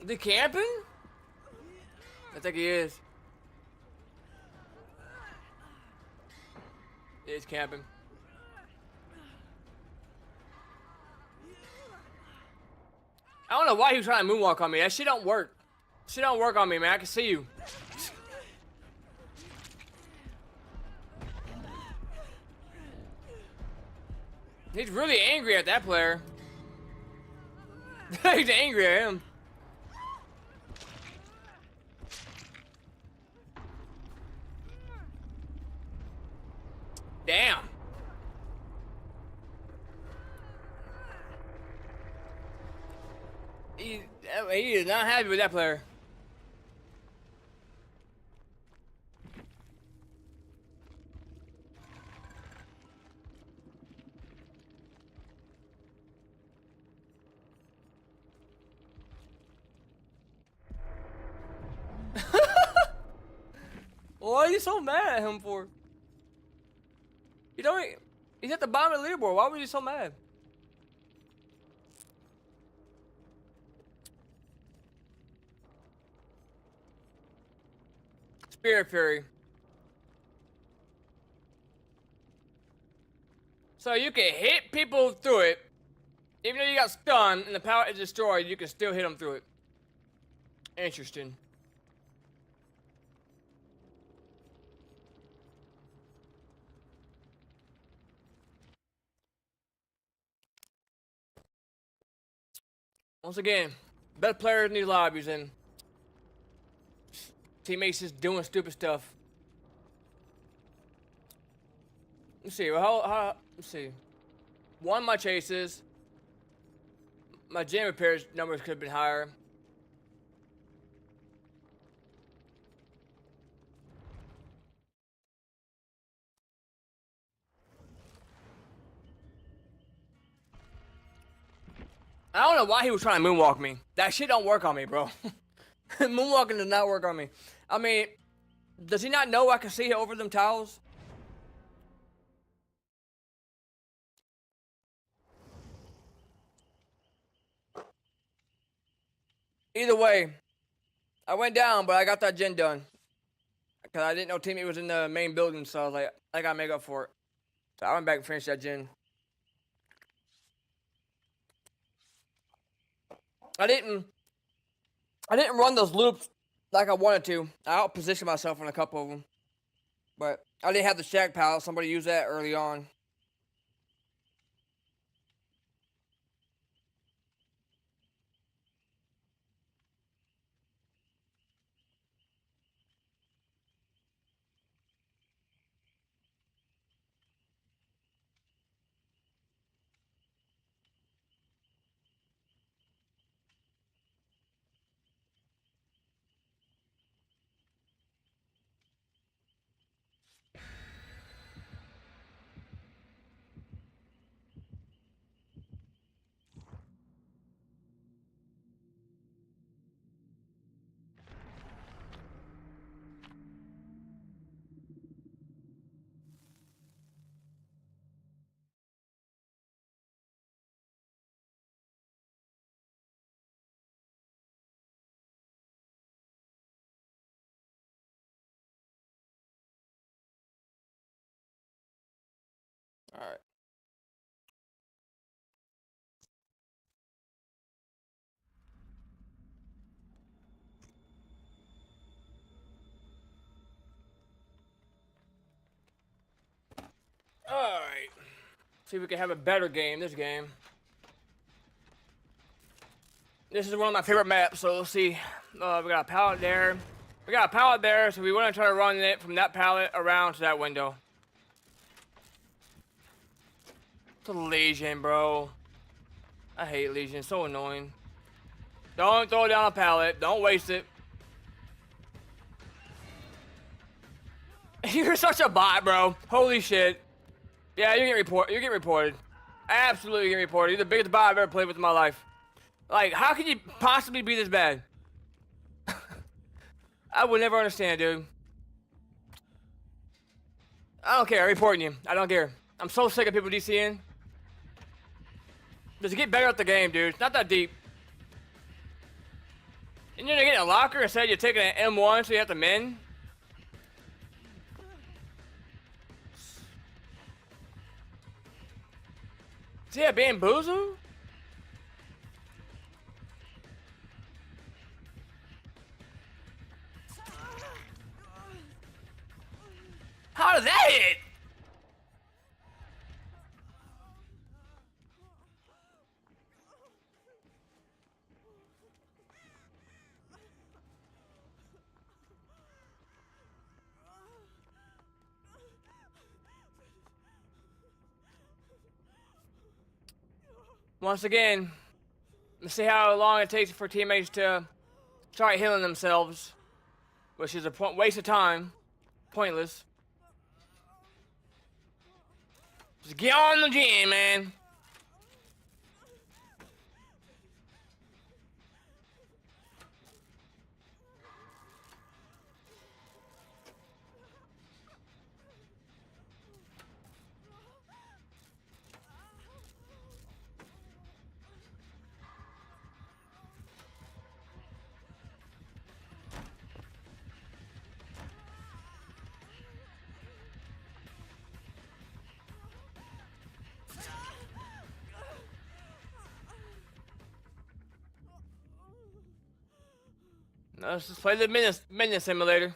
The camping? I think he is. He is camping. I don't know why he was trying to moonwalk on me. That shit don't work. Shit don't work on me, man. I can see you. He's really angry at that player. He's angry at him. Damn. He is not happy with that player. What are you so mad at him for? You don't. He's at the bottom of the leaderboard. Why were you so mad? Spirit Fury. So you can hit people through it, even though you got stunned and the power is destroyed. You can still hit them through it. Interesting. Once again, best players in these lobbies and teammates just doing stupid stuff. Let's see. Well, let's see. One of my chases, my gym repairs numbers could have been higher. I don't know why he was trying to moonwalk me. That shit don't work on me, bro. Moonwalking does not work on me. I mean, does he not know I can see over them towels? Either way, I went down, but I got that gen done. Because I didn't know teammate was in the main building, so I was like, I gotta make up for it. So I went back and finished that gen. I didn't run those loops like I wanted to. I outpositioned myself on a couple of them. But I didn't have the shack pallet. Somebody used that early on. Alright. Alright. See if we can have a better game this game. This is one of my favorite maps, so let's see. We got a pallet there. We got a pallet there, so we want to try to run it from that pallet around to that window. It's a Legion, bro. I hate Legion, so annoying. Don't throw down a pallet. Don't waste it. You're such a bot, bro. Holy shit. Yeah, you get reported. Absolutely get reported. You're the biggest bot I've ever played with in my life. Like, how can you possibly be this bad? I would never understand, dude. I don't care. I'm reporting you. I don't care. I'm so sick of people DCing. Just get better at the game, dude. It's not that deep. And you're getting a locker instead you're taking an M1 so you have to mend? See a bamboozle? How did that hit? Once again, Let's see how long it takes for teammates to start healing themselves, which is a waste of time. Pointless. Just get on the gym, man. Let's just play the minion simulator.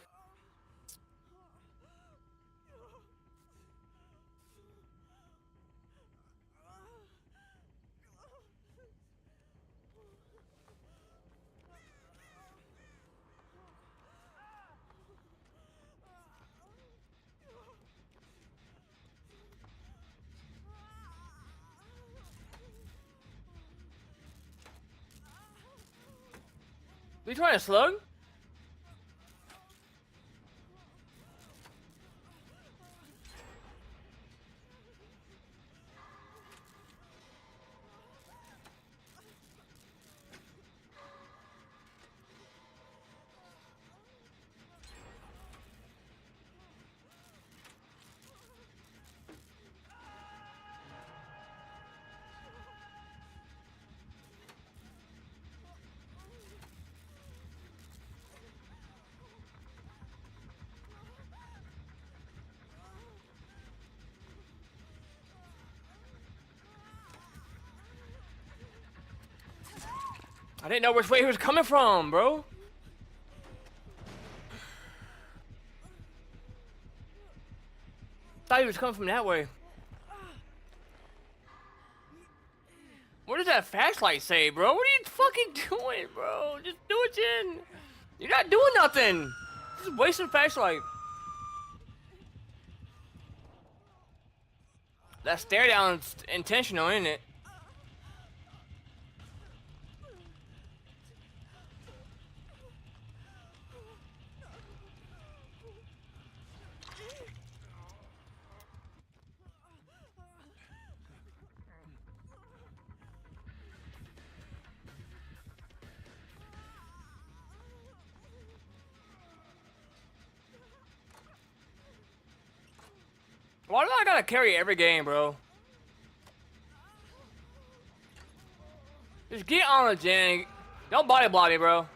Are you trying to slug? I didn't know which way he was coming from, bro. Thought he was coming from that way. What does that flashlight say, bro? What are you fucking doing, bro? Just do it, Jen. You're not doing nothing. Just wasting flashlight. That stare down's intentional, isn't it? Why do I gotta carry every game, bro? Just get on the Jen. Don't body block me, bro.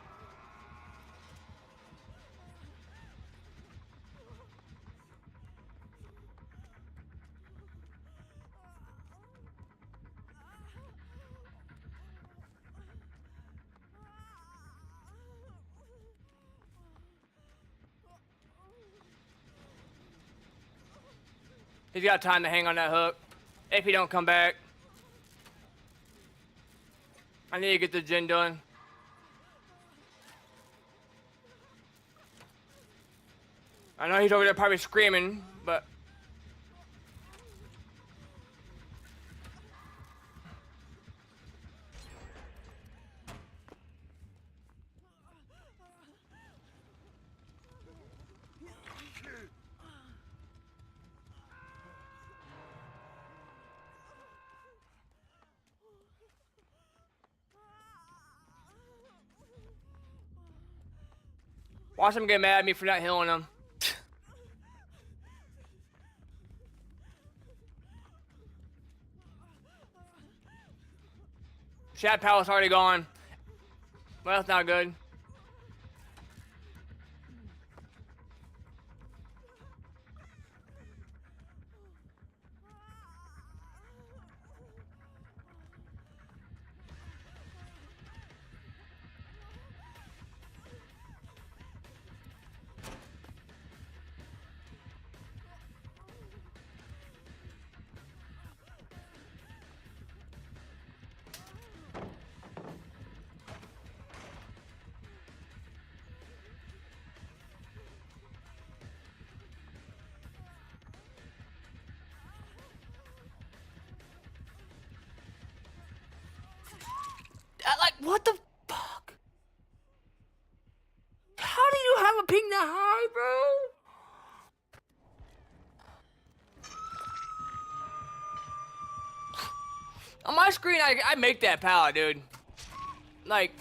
He's got time to hang on that hook. If he don't come back. I need to get the Jen done. I know he's over there probably screaming, but... Watch him get mad at me for not healing him. Shad Palace already gone. Well, that's not good. What the fuck? How do you have a ping that high, bro? On my screen, I make that power, dude. Like,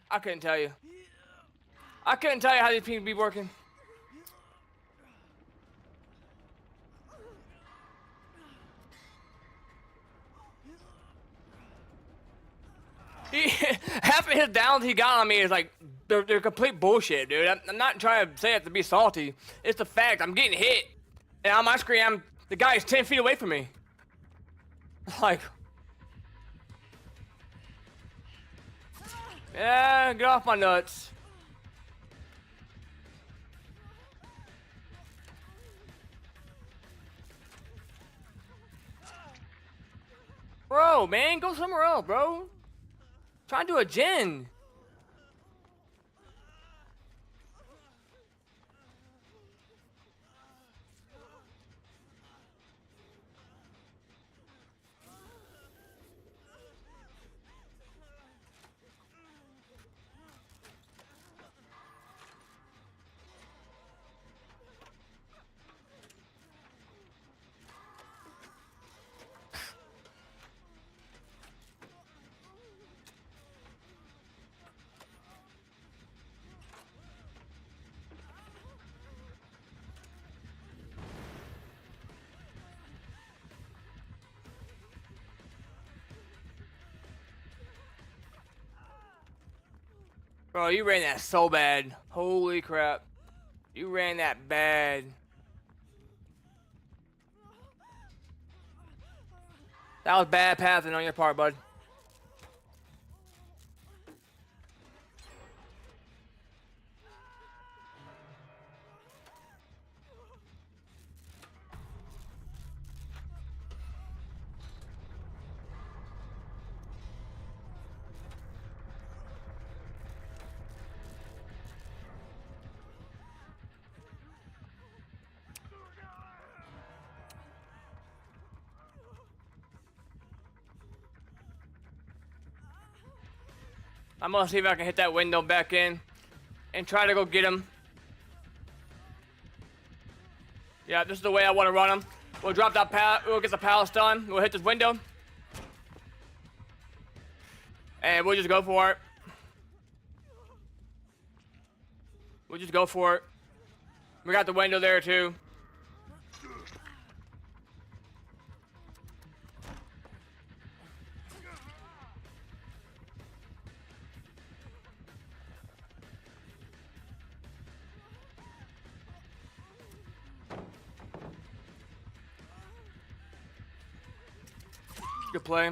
I couldn't tell you. I couldn't tell you how these pings be working. Half of his downs he got on me is like, they're complete bullshit, dude. I'm not trying to say it to be salty. It's the fact I'm getting hit. And on my screen, the guy is 10 feet away from me. Like, yeah, get off my nuts. Bro, man, go somewhere else, bro. Try to do a gen. Bro, you ran that so bad. Holy crap. You ran that bad. That was bad pathing on your part, bud. I'm gonna see if I can hit that window back in and try to go get him. Yeah, this is the way I want to run him. We'll drop that pallet. We'll get the pallets done. We'll hit this window. And we'll just go for it. We'll just go for it. We got the window there too. Good play.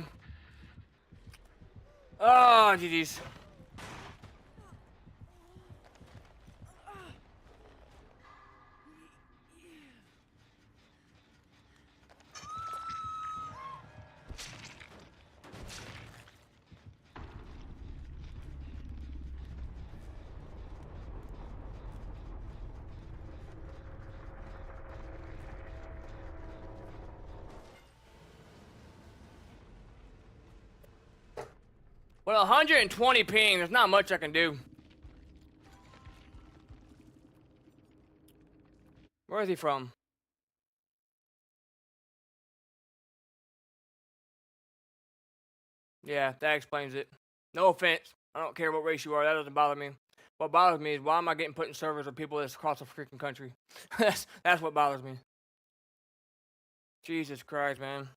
Oh, GG's. Well, 120 ping, there's not much I can do. Where is he from? Yeah, that explains it. No offense. I don't care what race you are. That doesn't bother me. What bothers me is why am I getting put in servers with people that's across the freaking country? that's what bothers me. Jesus Christ, man.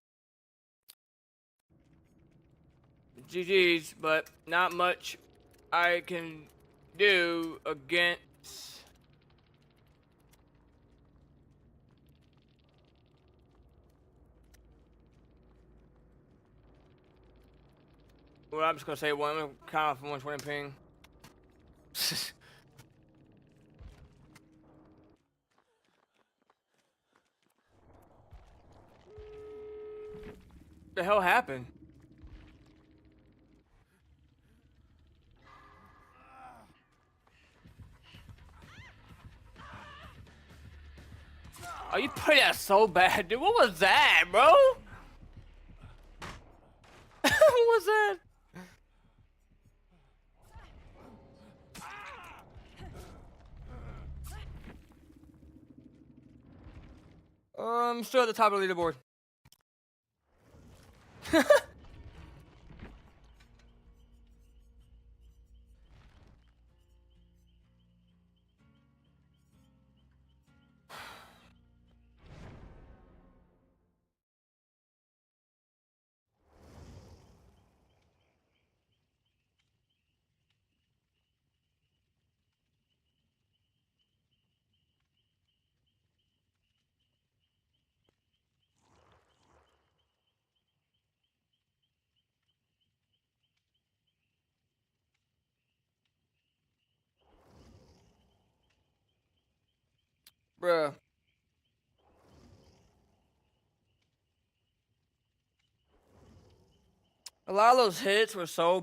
GG's, but not much I can do against. Well, I'm just gonna say one. I'm gonna count off 120 ping. The hell happened? Oh, you played that so bad, dude. What was that, bro? What was that? Still at the top of the leaderboard. Bruh. A lot of those hits were so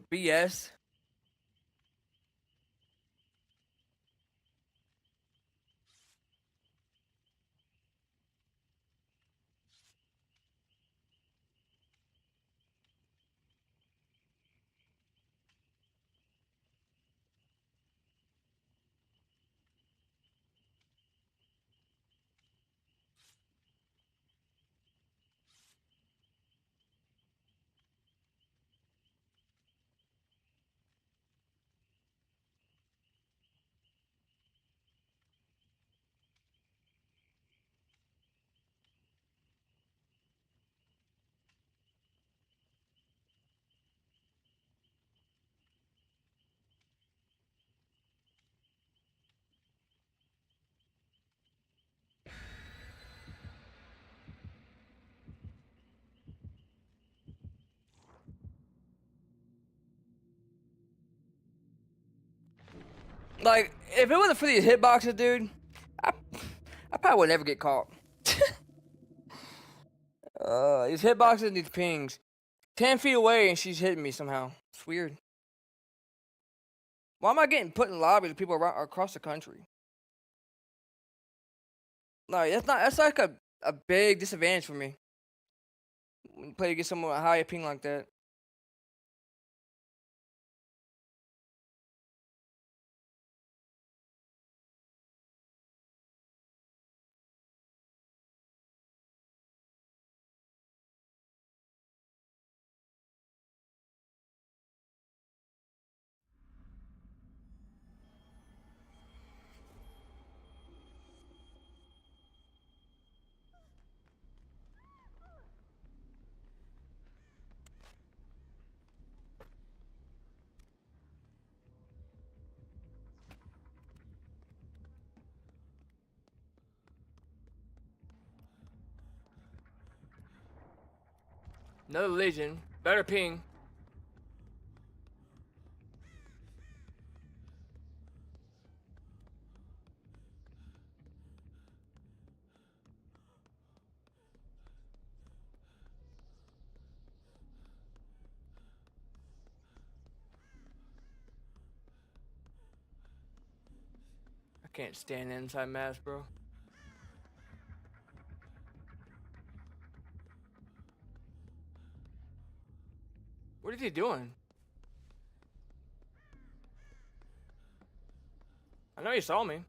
BS. Like, if it wasn't for these hitboxes, dude, I probably would never get caught. These hitboxes and these pings. 10 feet away and she's hitting me somehow. It's weird. Why am I getting put in lobbies with people around across the country? Like, that's like a big disadvantage for me. When you play against someone with a higher ping like that. Another Legion. Better ping. I can't stand inside mass, bro. What is he doing? I know he saw me.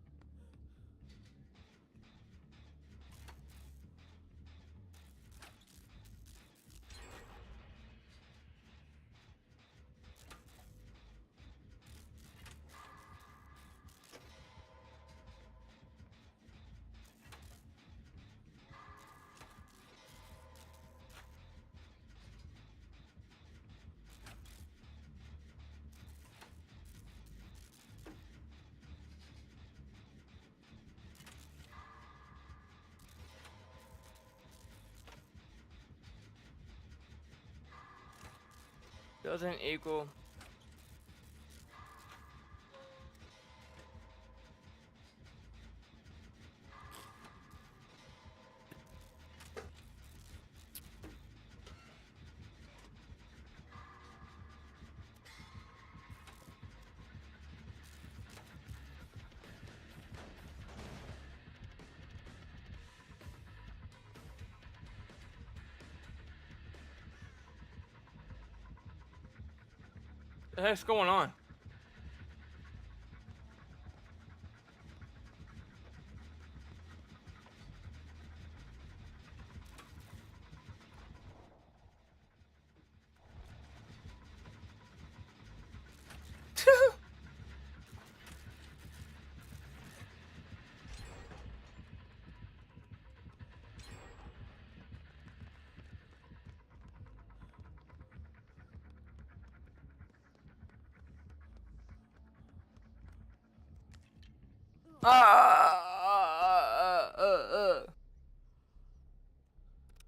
Doesn't equal. What the heck's going on?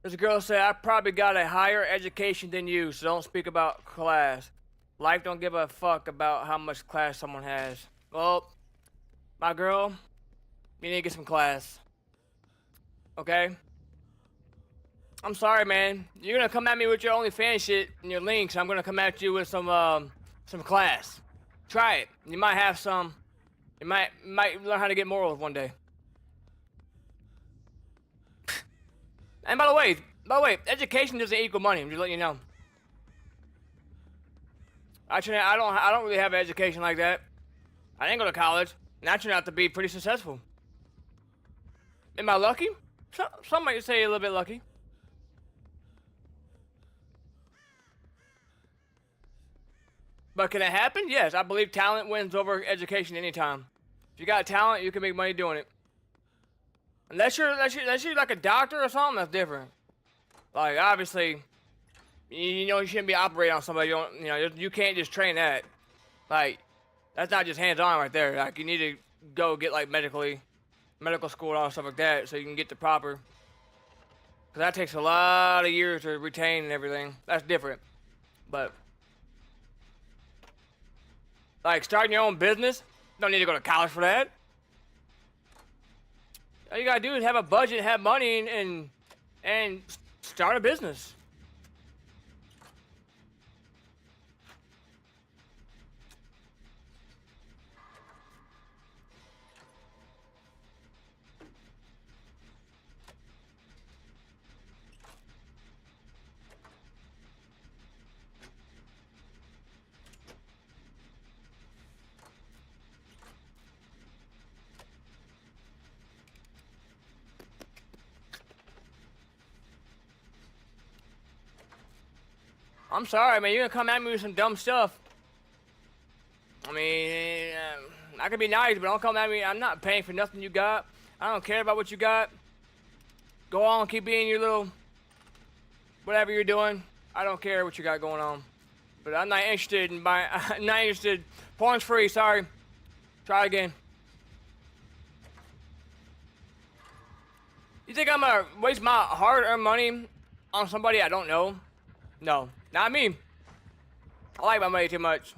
This girl said, I probably got a higher education than you, so don't speak about class. Life don't give a fuck about how much class someone has. Well, my girl, you need to get some class. Okay? I'm sorry, man. You're gonna come at me with your OnlyFans shit and your links. I'm gonna come at you with some class. Try it. You might have some. You might learn how to get morals one day. And by the way, education doesn't equal money. I'm just letting you know. I don't really have an education like that. I didn't go to college, and I turned out to be pretty successful. Am I lucky? Some might say a little bit lucky. But can it happen? Yes, I believe talent wins over education anytime. If you got talent, you can make money doing it. Unless you're like a doctor or something, that's different. Like obviously, you know you shouldn't be operating on somebody. You can't just train that. Like that's not just hands-on right there. Like you need to go get like medical school and all stuff like that so you can get the proper. Cause that takes a lot of years to retain and everything. That's different. But like starting your own business, don't need to go to college for that. All you gotta do is have a budget, have money, and start a business. I'm sorry, man. You're gonna come at me with some dumb stuff. I mean, I can be nice, but don't come at me. I'm not paying for nothing you got. I don't care about what you got. Go on, keep being your little whatever you're doing. I don't care what you got going on. But I'm not interested in buying. I'm not interested. Porn's free. Sorry. Try again. You think I'm gonna waste my hard-earned money on somebody I don't know? No, not me. I like my money too much.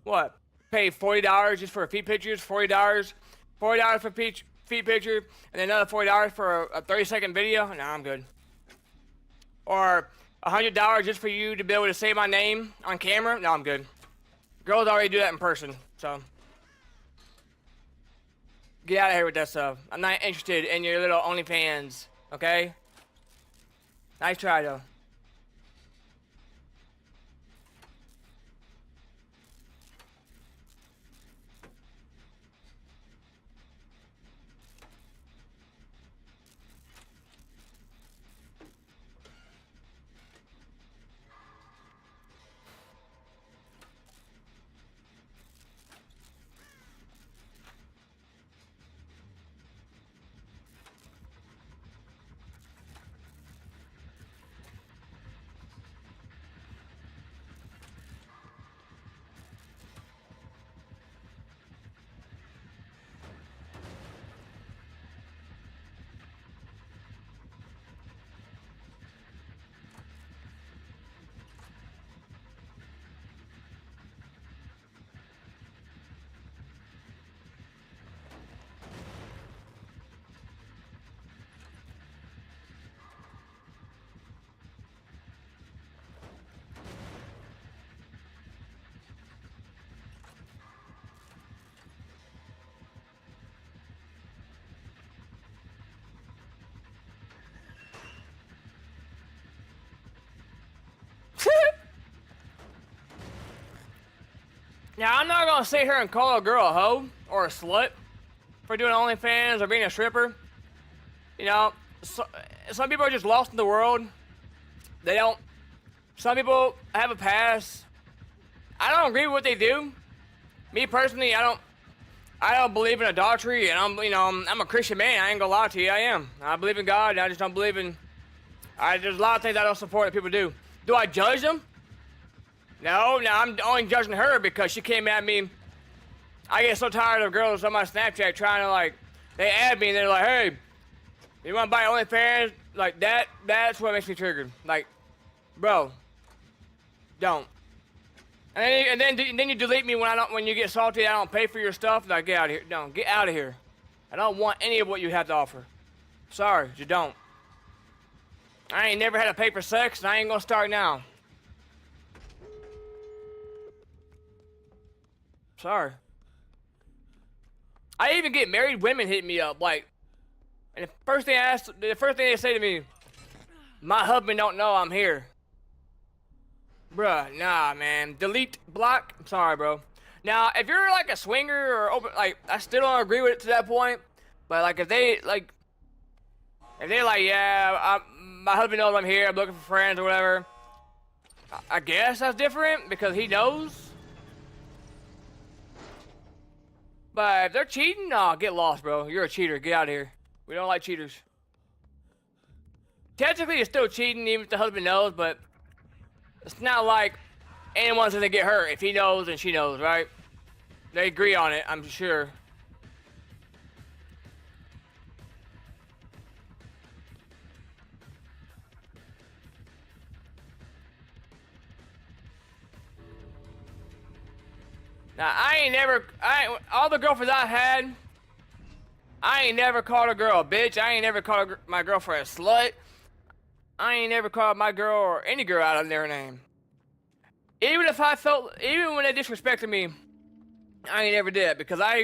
What? Pay $40 just for feet pictures? $40 for a feet picture, and then another $40 for a 30-second video? Nah, I'm good. Or $100 just for you to be able to say my name on camera? No, I'm good. Girls already do that in person, so. Get out of here with that stuff. I'm not interested in your little OnlyFans, okay? Nice try, though. Now, I'm not gonna sit here and call a girl a hoe or a slut for doing OnlyFans or being a stripper. You know, some people are just lost in the world. They don't. Some people have a past. I don't agree with what they do. Me personally, I don't believe in adultery, and I'm a Christian man. I ain't gonna lie to you. I am. I believe in God. I just don't believe in. There's a lot of things I don't support that people do. Do I judge them? No, I'm only judging her because she came at me. I get so tired of girls on my Snapchat trying to, like, they add me and they're like, hey, you want to buy OnlyFans? Like, that's what makes me triggered. Like, bro, don't. And then you delete me when you get salty. I don't pay for your stuff. Like, get out of here. No, get out of here. I don't want any of what you have to offer. Sorry, you don't. I ain't never had to pay for sex, and I ain't gonna start now. Sorry. I even get married women hit me up, like, and the first thing they say to me, my husband don't know I'm here. Bruh, nah, man. Delete, block. I'm sorry, bro. Now, if you're like a swinger or open, like, I still don't agree with it to that point. But like, if they're like, yeah, my husband knows I'm here. I'm looking for friends or whatever. I guess that's different because he knows. But if they're cheating, nah, get lost, bro. You're a cheater. Get out of here. We don't like cheaters. Technically, you're still cheating even if the husband knows, but it's not like anyone's gonna get hurt if he knows and she knows, right? They agree on it, I'm sure. Now, all the girlfriends I had, I ain't never called a girl a bitch. I ain't never called my girlfriend a slut. I ain't never called my girl or any girl out of their name. Even when they disrespected me, I ain't never did because I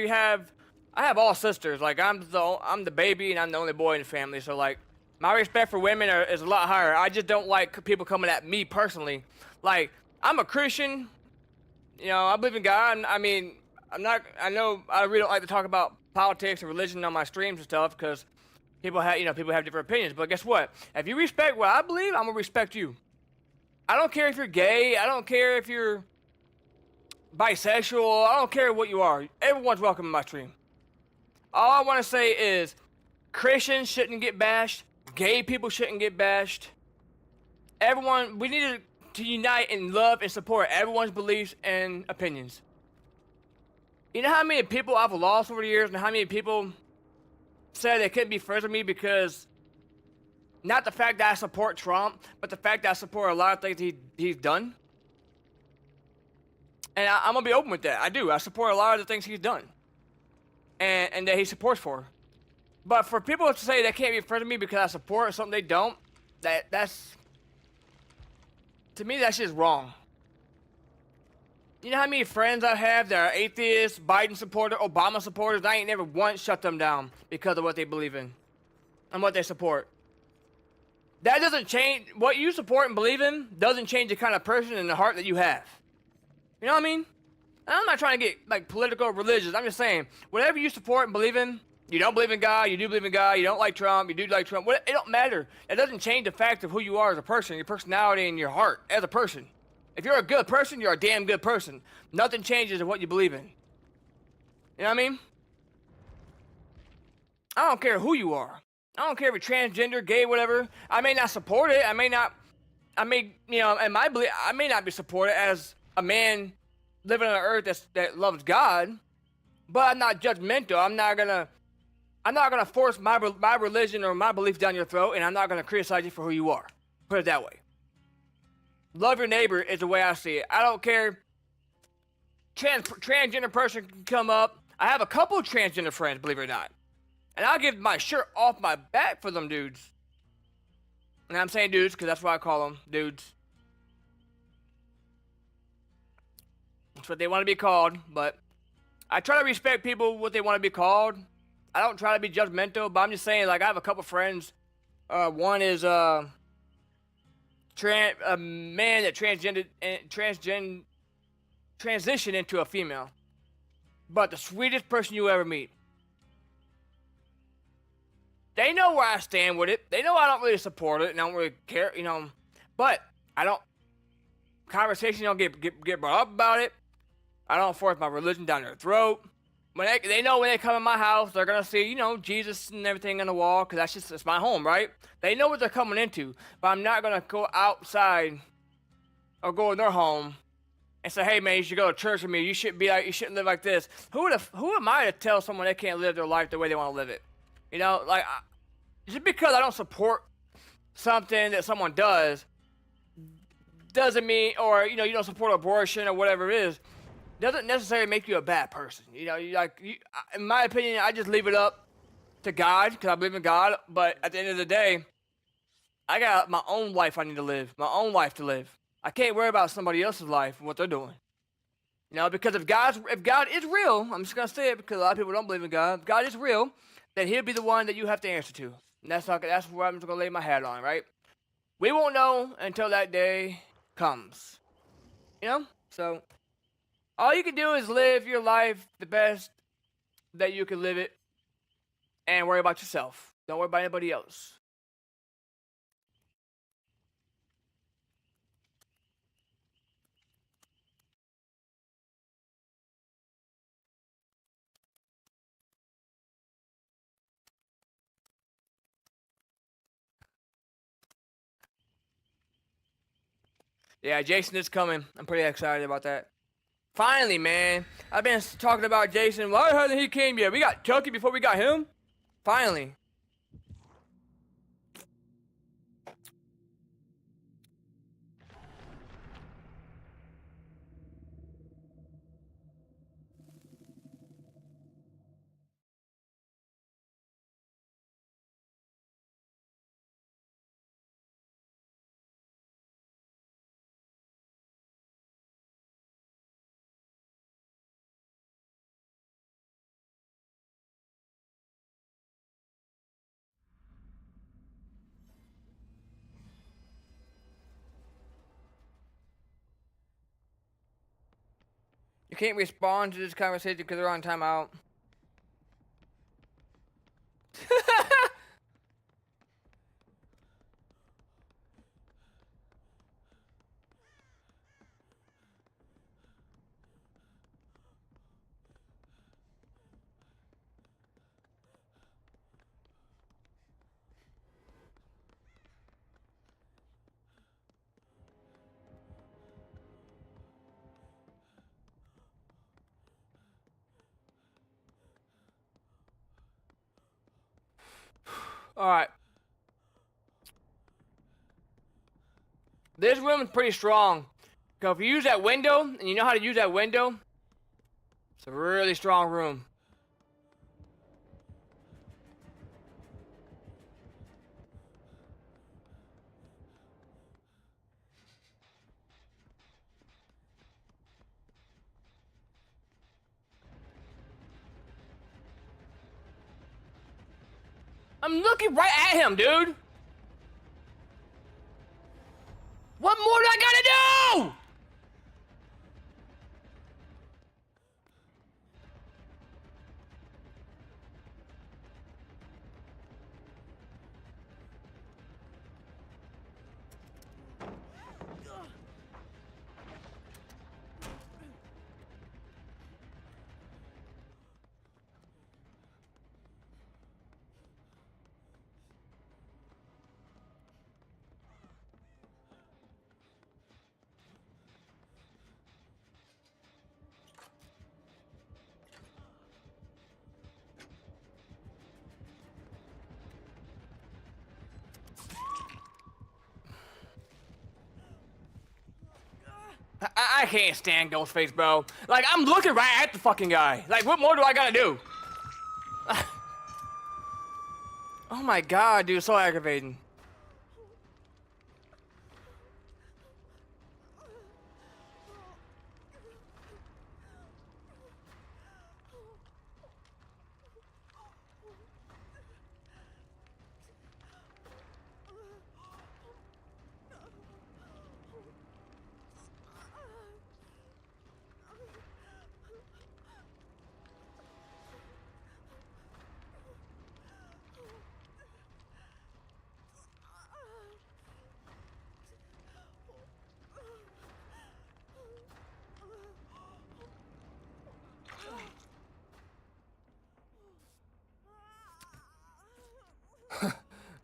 have all sisters. Like, I'm the baby and I'm the only boy in the family. So like, my respect for women is a lot higher. I just don't like people coming at me personally. Like, I'm a Christian. You know, I believe in God. I mean, I know I really don't like to talk about politics and religion on my streams and stuff because people have different opinions. But guess what? If you respect what I believe, I'm gonna respect you. I don't care if you're gay. I don't care if you're bisexual. I don't care what you are. Everyone's welcome in my stream. All I want to say is Christians shouldn't get bashed. Gay people shouldn't get bashed. Everyone, we need to unite and love and support everyone's beliefs and opinions. You know how many people I've lost over the years and how many people said they couldn't be friends with me because not the fact that I support Trump, but the fact that I support a lot of things he's done. And I'm gonna be open with that. I do. I support a lot of the things he's done. And that he supports for. But for people to say they can't be friends with me because I support something they don't, that's to me that's just wrong. You know how many friends I have that are atheists, Biden supporters, Obama supporters? I ain't never once shut them down because of what they believe in and what they support. That doesn't change. What you support and believe in doesn't change the kind of person and the heart that you have. You know what I mean? And I'm not trying to get like political or religious. I'm just saying, whatever you support and believe in, you don't believe in God, you do believe in God, you don't like Trump, you do like Trump. It don't matter. It doesn't change the fact of who you are as a person, your personality and your heart as a person. If you're a good person, you're a damn good person. Nothing changes in what you believe in. You know what I mean? I don't care who you are. I don't care if you're transgender, gay, whatever. I may not support it. I may, in my belief, I may not be supported as a man living on an earth that loves God. But I'm not judgmental. I'm not gonna force my religion or my belief down your throat, and I'm not gonna criticize you for who you are. Put it that way. Love your neighbor is the way I see it. I don't care. Transgender person can come up. I have a couple of transgender friends, believe it or not. And I'll give my shirt off my back for them dudes. And I'm saying dudes because that's what I call them, dudes. That's what they want to be called, but I try to respect people what they want to be called. I don't try to be judgmental, but I'm just saying, like, I have a couple friends. One is a man that transitioned into a female. But the sweetest person you ever meet. They know where I stand with it. They know I don't really support it and I don't really care, you know. But I don't. Conversation don't get brought up about it. I don't force my religion down their throat. When they know when they come in my house, they're gonna see, you know, Jesus and everything on the wall, because it's my home, right? They know what they're coming into. But I'm not gonna go outside or go in their home and say, "Hey man, you should go to church with me. You shouldn't be like, you shouldn't live like this." Who am I to tell someone they can't live their life the way they want to live it? You know, like just because I don't support something that someone doesn't mean, or you know, you don't support abortion or whatever it is, doesn't necessarily make you a bad person. You know, in my opinion, I just leave it up to God because I believe in God. But at the end of the day, I got my own life I need to live, my own life to live. I can't worry about somebody else's life and what they're doing. You know, because if God is real, I'm just gonna say it because a lot of people don't believe in God. If God is real, then He'll be the one that you have to answer to, and that's where I'm just gonna lay my hat on, right? We won't know until that day comes. You know, so all you can do is live your life the best that you can live it, and worry about yourself. Don't worry about anybody else. Yeah, Jason is coming. I'm pretty excited about that. Finally, man. I've been talking about Jason. Why hasn't he came yet? We got Chucky before we got him. Finally. You can't respond to this conversation because they're on timeout. Alright. This room is pretty strong. Because if you use that window, and you know how to use that window, it's a really strong room. I'm looking right at him, dude. What more do I gotta do? I can't stand Ghostface, bro. Like, I'm looking right at the fucking guy. Like, what more do I gotta do? Oh my god, dude, so aggravating.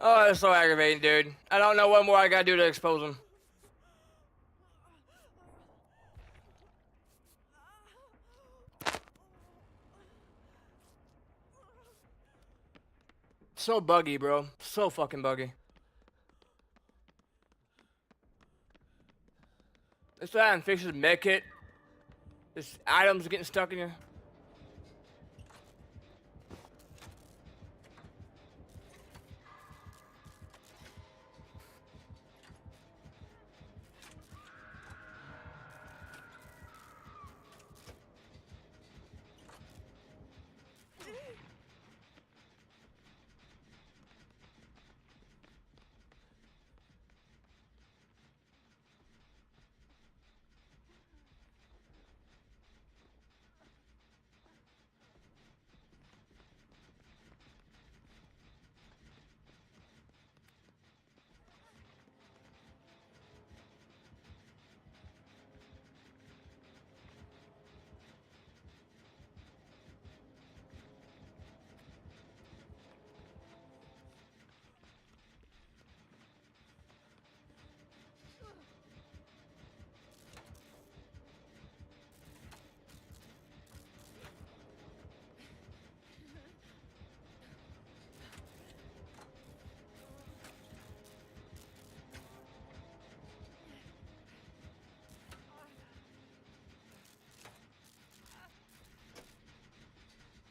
Oh, it's so aggravating, dude. I don't know what more I gotta do to expose him. So buggy, bro. So fucking buggy. Let's try and fix his med kit. This items are getting stuck in here.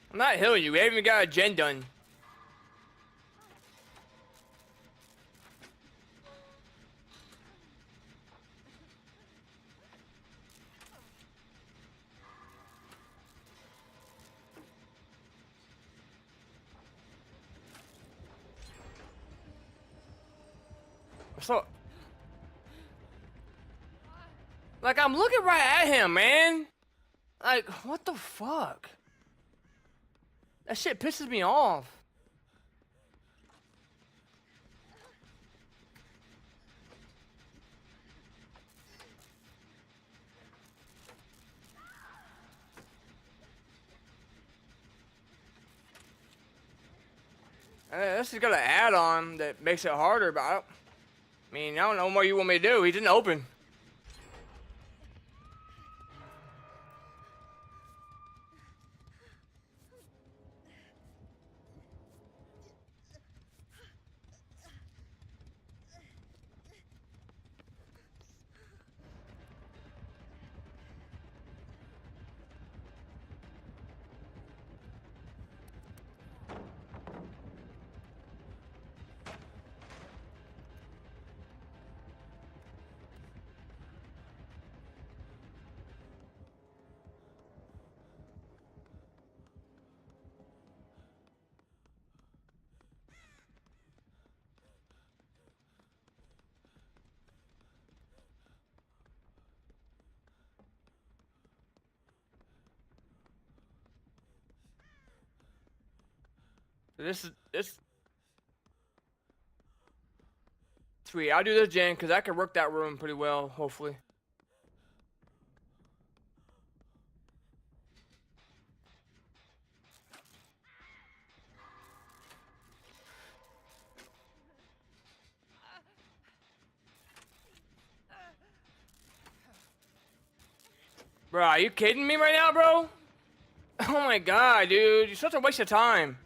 I'm not healing you. We haven't even got a gen done. So, like, I'm looking right at him, man. Like, what the fuck? That shit pisses me off. This has got an add-on that makes it harder, but I mean, I don't know what you want me to do. He didn't open. This sweet. I'll do this, Jen, because I can work that room pretty well, hopefully. Bro, are you kidding me right now, bro? Oh my god, dude. You're such a waste of time.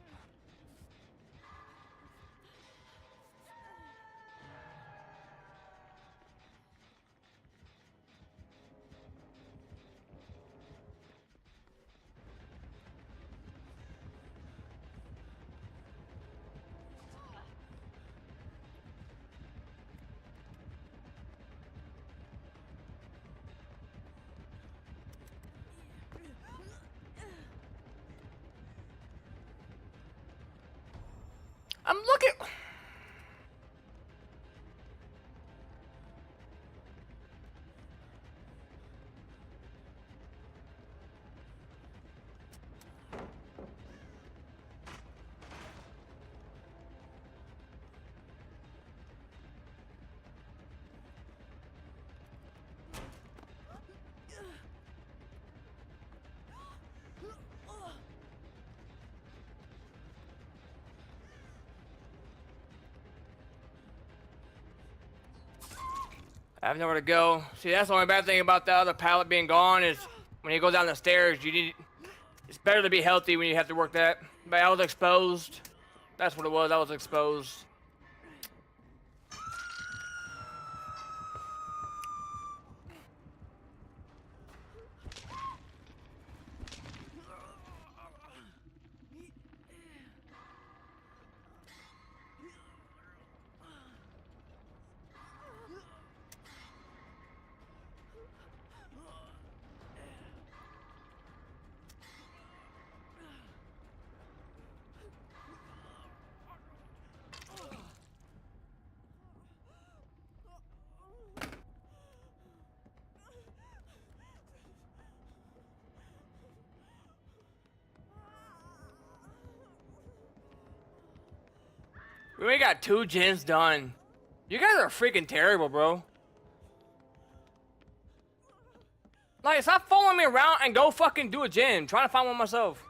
I'm looking. I have nowhere to go. See, that's the only bad thing about the other pallet being gone is when you go down the stairs, you need. It's better to be healthy when you have to work that. But I was exposed. That's what it was. I was exposed. We only got 2 gens done. You guys are freaking terrible, bro. Like, stop following me around and go fucking do a gen. I'm trying to find one myself.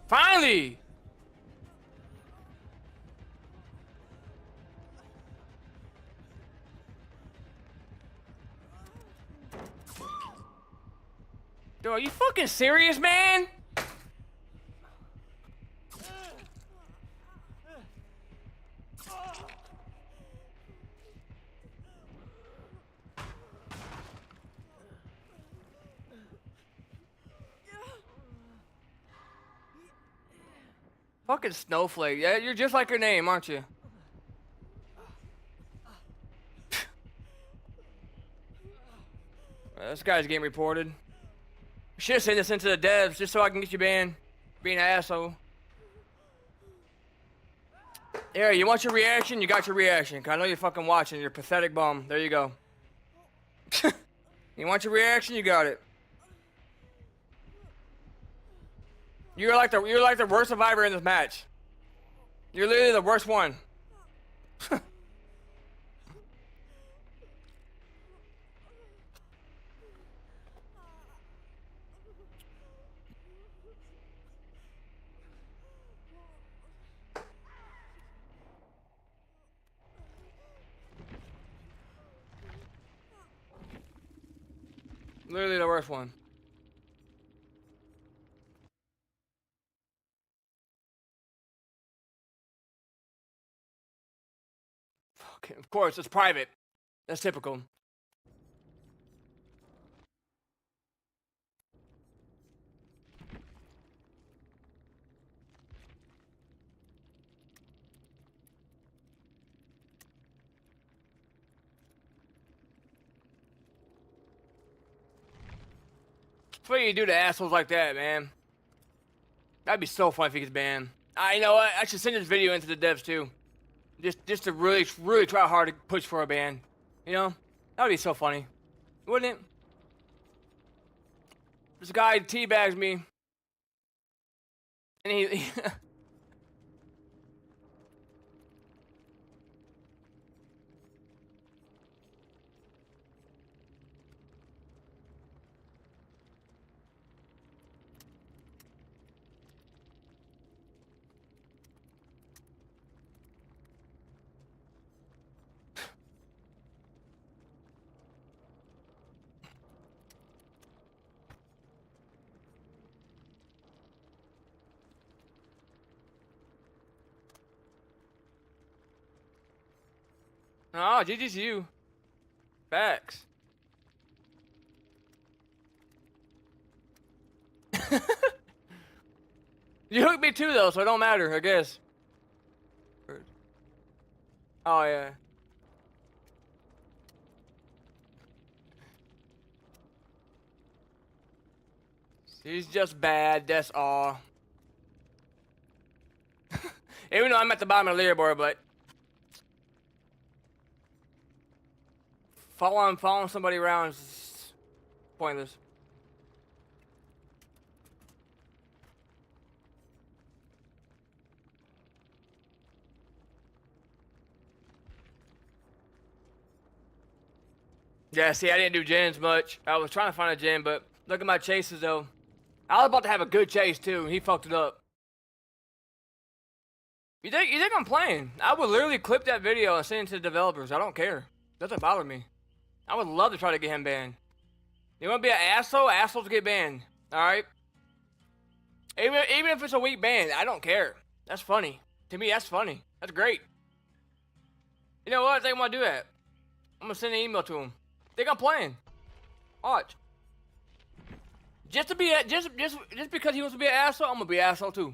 Finally! Dude, are you fucking serious, man? Fucking snowflake. Yeah, you're just like your name, aren't you? This guy's getting reported. Should send this into the devs just so I can get you banned. Being an asshole. There, you want your reaction? You got your reaction. 'Cause I know you're fucking watching. You're a pathetic bum. There you go. You want your reaction? You got it. You're like the worst survivor in this match. You're literally the worst one. Literally the worst one. Okay, of course, it's private. That's typical. That's what you do to assholes like that, man. That'd be so fun if he gets banned. I know what? I should send this video into the devs too. Just to really try hard to push for a ban. You know? That would be so funny. Wouldn't it? This guy teabags me. And he Oh, GG's you. Facts. You hooked me too, though, so it don't matter, I guess. Oh, yeah. He's just bad, that's all. Even though I'm at the bottom of the leaderboard, but following somebody around is pointless. Yeah, see, I didn't do gens much. I was trying to find a gen, but look at my chases, though. I was about to have a good chase too, and he fucked it up. You think I'm playing? I would literally clip that video and send it to the developers. I don't care. It doesn't bother me. I would love to try to get him banned. You want to be an asshole? Assholes get banned. All right. Even if it's a weak ban, I don't care. That's funny. To me, that's funny. That's great. You know what? They want to do that. I'm gonna send an email to him. Think I'm playing? Watch. Just because he wants to be an asshole, I'm gonna be an asshole too.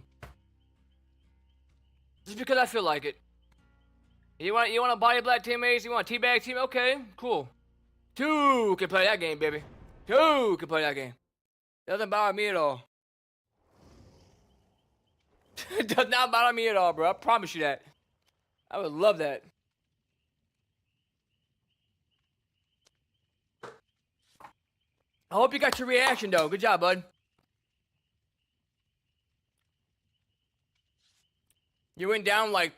Just because I feel like it. You want a body black teammates? You want a teabag team? Okay, cool. 2 can play that game, baby. 2 can play that game. Doesn't bother me at all. It does not bother me at all, bro. I promise you that. I would love that. I hope you got your reaction, though. Good job, bud. You went down like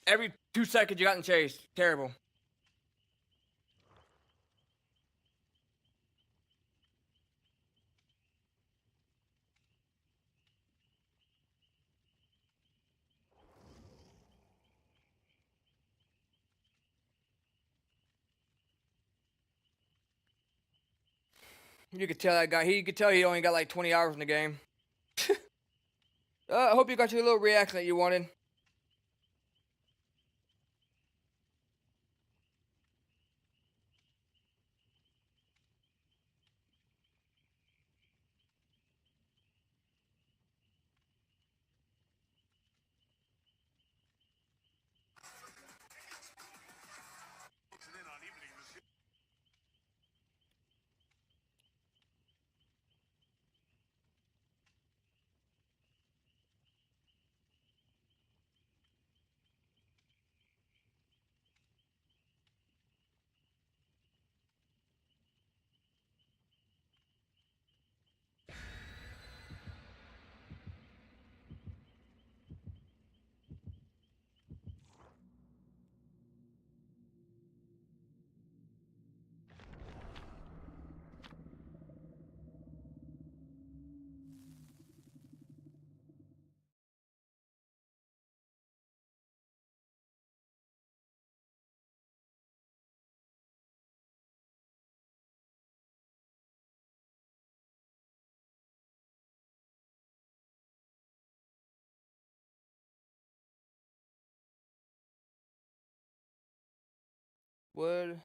every 2 seconds you got in chase. Terrible. You could tell that guy. He could tell he only got like 20 hours in the game. I hope you got your little reaction that you wanted. What?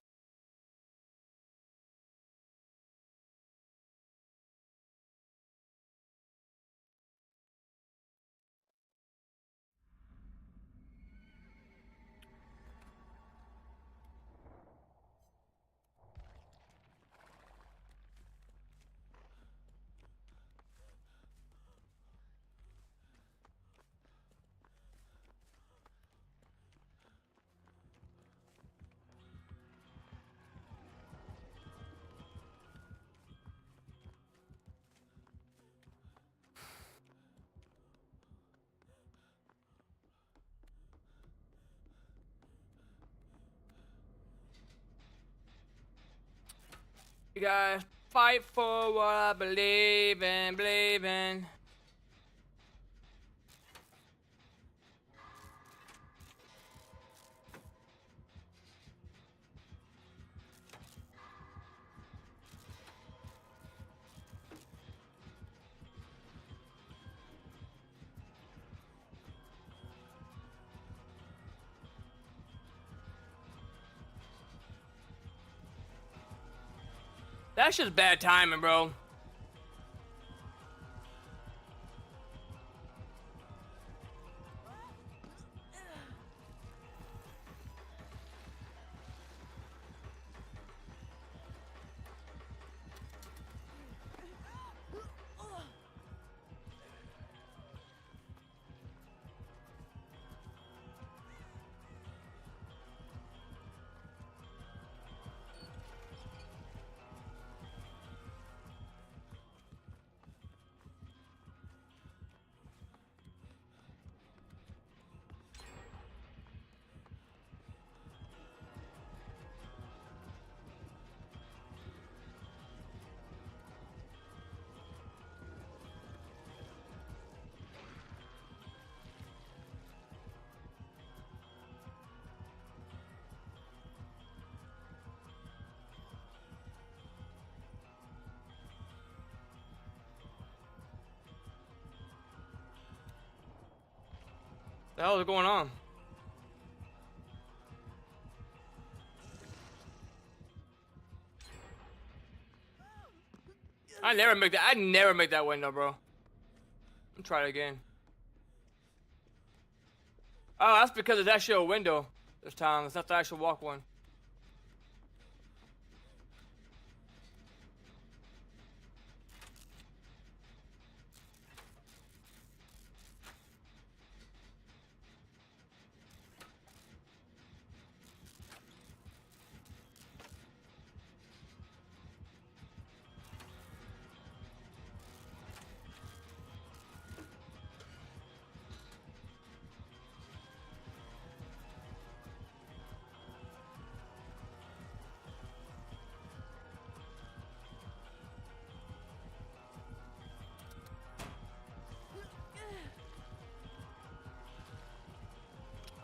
You guys fight for what I believe in, believe in. That's just bad timing, bro. The hell is going on? I never make that window, bro. Let's try it again. Oh, that's because it's actually a window this time. It's not the actual walk one.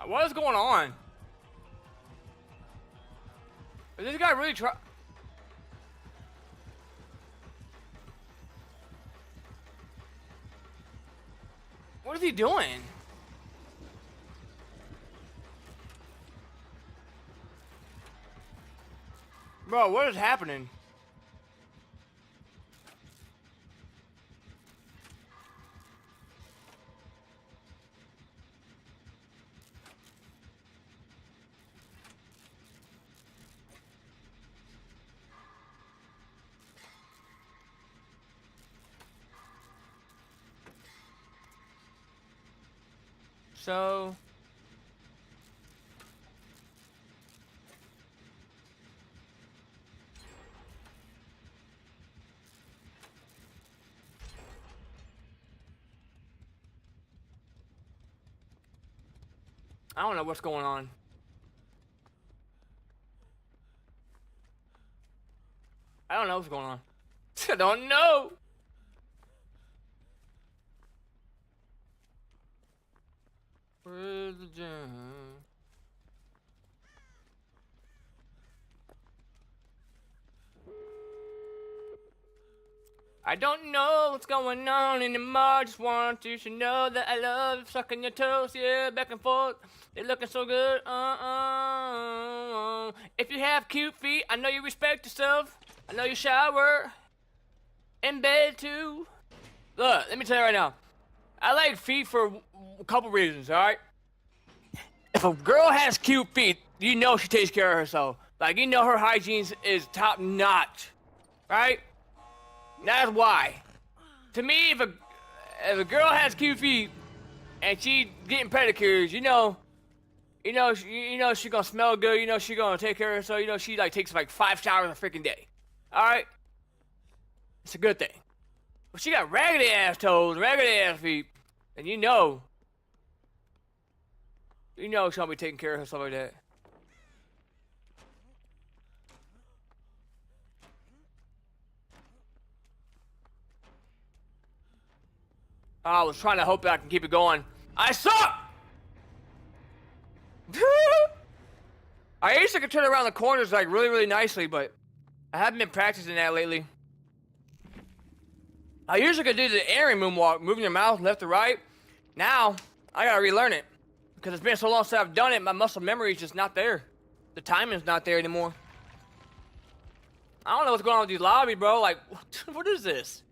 What is going on? Is this guy really try? What is he doing? Bro, what is happening? So I don't know what's going on. I don't know what's going on. I don't know. Where's the gem? I don't know what's going on anymore. Just want you to know that I love sucking your toes, yeah, back and forth. They're looking so good. If you have cute feet, I know you respect yourself. I know you shower in bed too. Look, let me tell you right now. I like feet for a couple reasons. All right. If a girl has cute feet, you know she takes care of herself. Like, you know her hygiene is top notch, right? That's why. To me, if a girl has cute feet and she getting pedicures, you know she gonna smell good. You know she gonna take care of herself. You know she like takes like 5 showers a freaking day. All right, it's a good thing. But she got raggedy ass toes, raggedy ass feet, and you know she gonna be taking care of herself like that. I was trying to hope that I can keep it going. I suck! I used to turn around the corners like really, really nicely, but I haven't been practicing that lately. I usually could do the airy moonwalk, moving your mouth left to right. Now, I gotta relearn it. Because it's been so long since I've done it, my muscle memory is just not there. The timing's not there anymore. I don't know what's going on with these lobbies, bro. Like, what is this?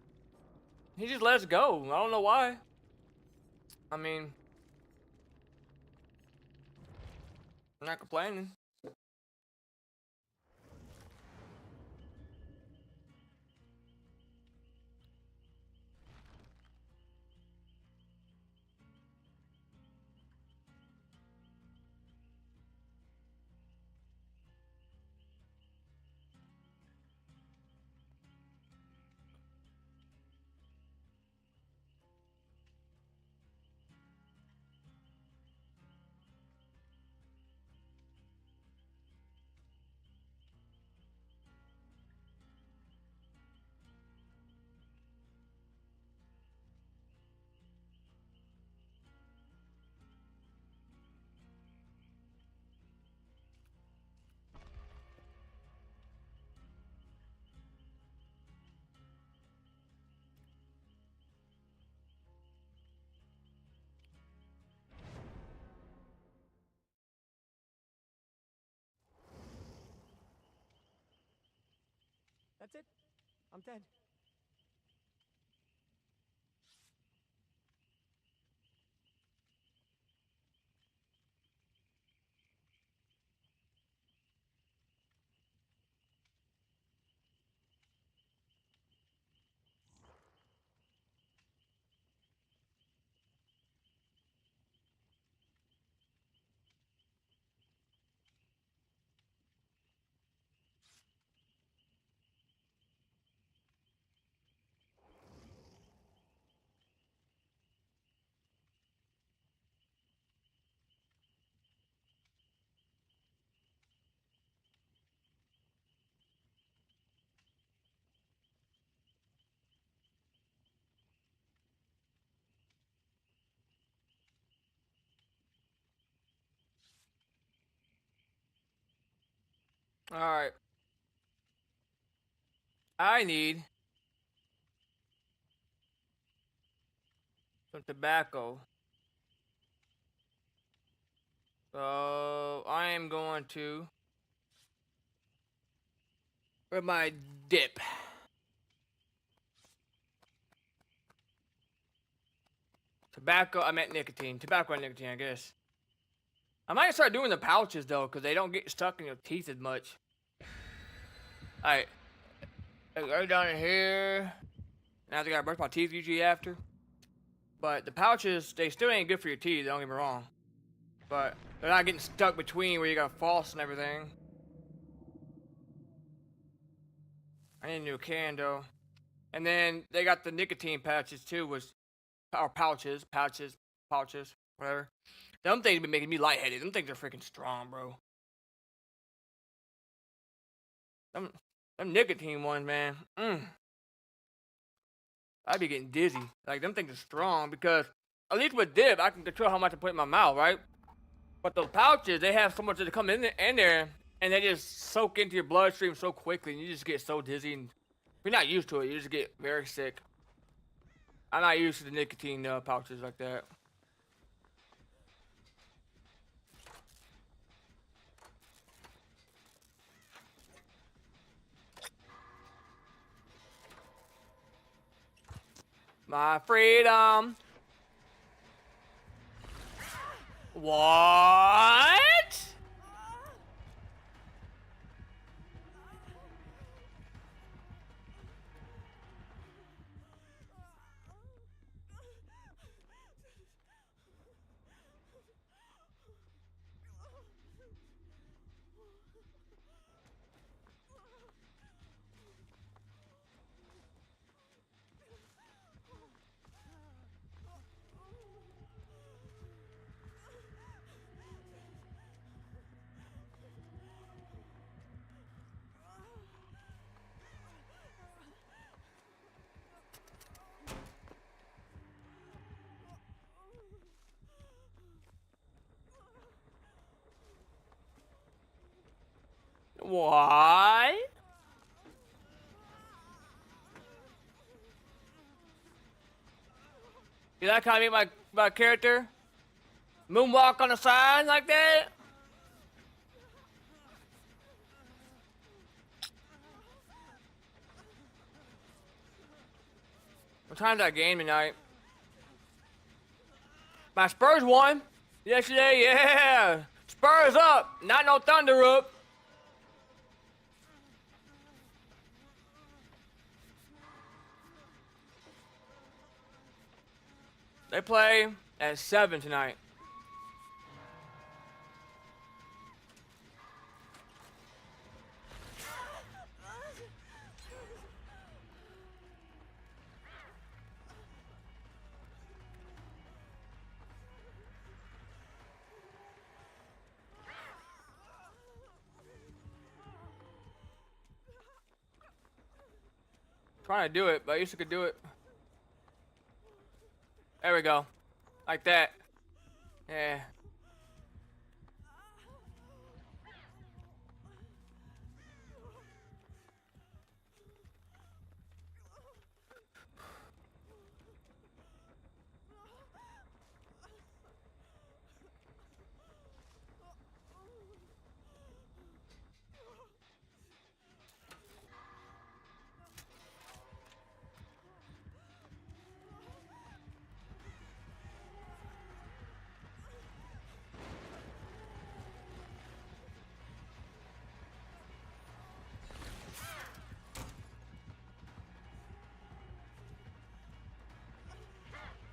He just let us go. I don't know why. I mean, I'm not complaining. That's it. I'm dead. All right. I need some tobacco. So I am going to with my dip. Tobacco, I meant nicotine. Tobacco and nicotine, I guess. I might start doing the pouches though, because they don't get stuck in your teeth as much. Alright. Right down in here. Now I gotta brush my teeth usually after. But the pouches, they still ain't good for your teeth, don't get me wrong. But they're not getting stuck between where you got floss and everything. I need a new can though. And then they got the nicotine patches too, which or pouches, whatever. Them things been making me lightheaded. Them things are freaking strong, bro. Them nicotine ones, man. I'd be getting dizzy. Like them things are strong because at least with dip, I can control how much I put in my mouth, right? But those pouches, they have so much that come in there, and they just soak into your bloodstream so quickly, and you just get so dizzy. And if you're not used to it, you just get very sick. I'm not used to the nicotine pouches like that. My freedom. What? What? You like how I make my character moonwalk on the side like that? What time's that game tonight? My Spurs won yesterday, yeah. Spurs up, not no Thunder up. They play at 7 tonight. Trying to do it, but I used to could do it. There we go. Like that. Yeah.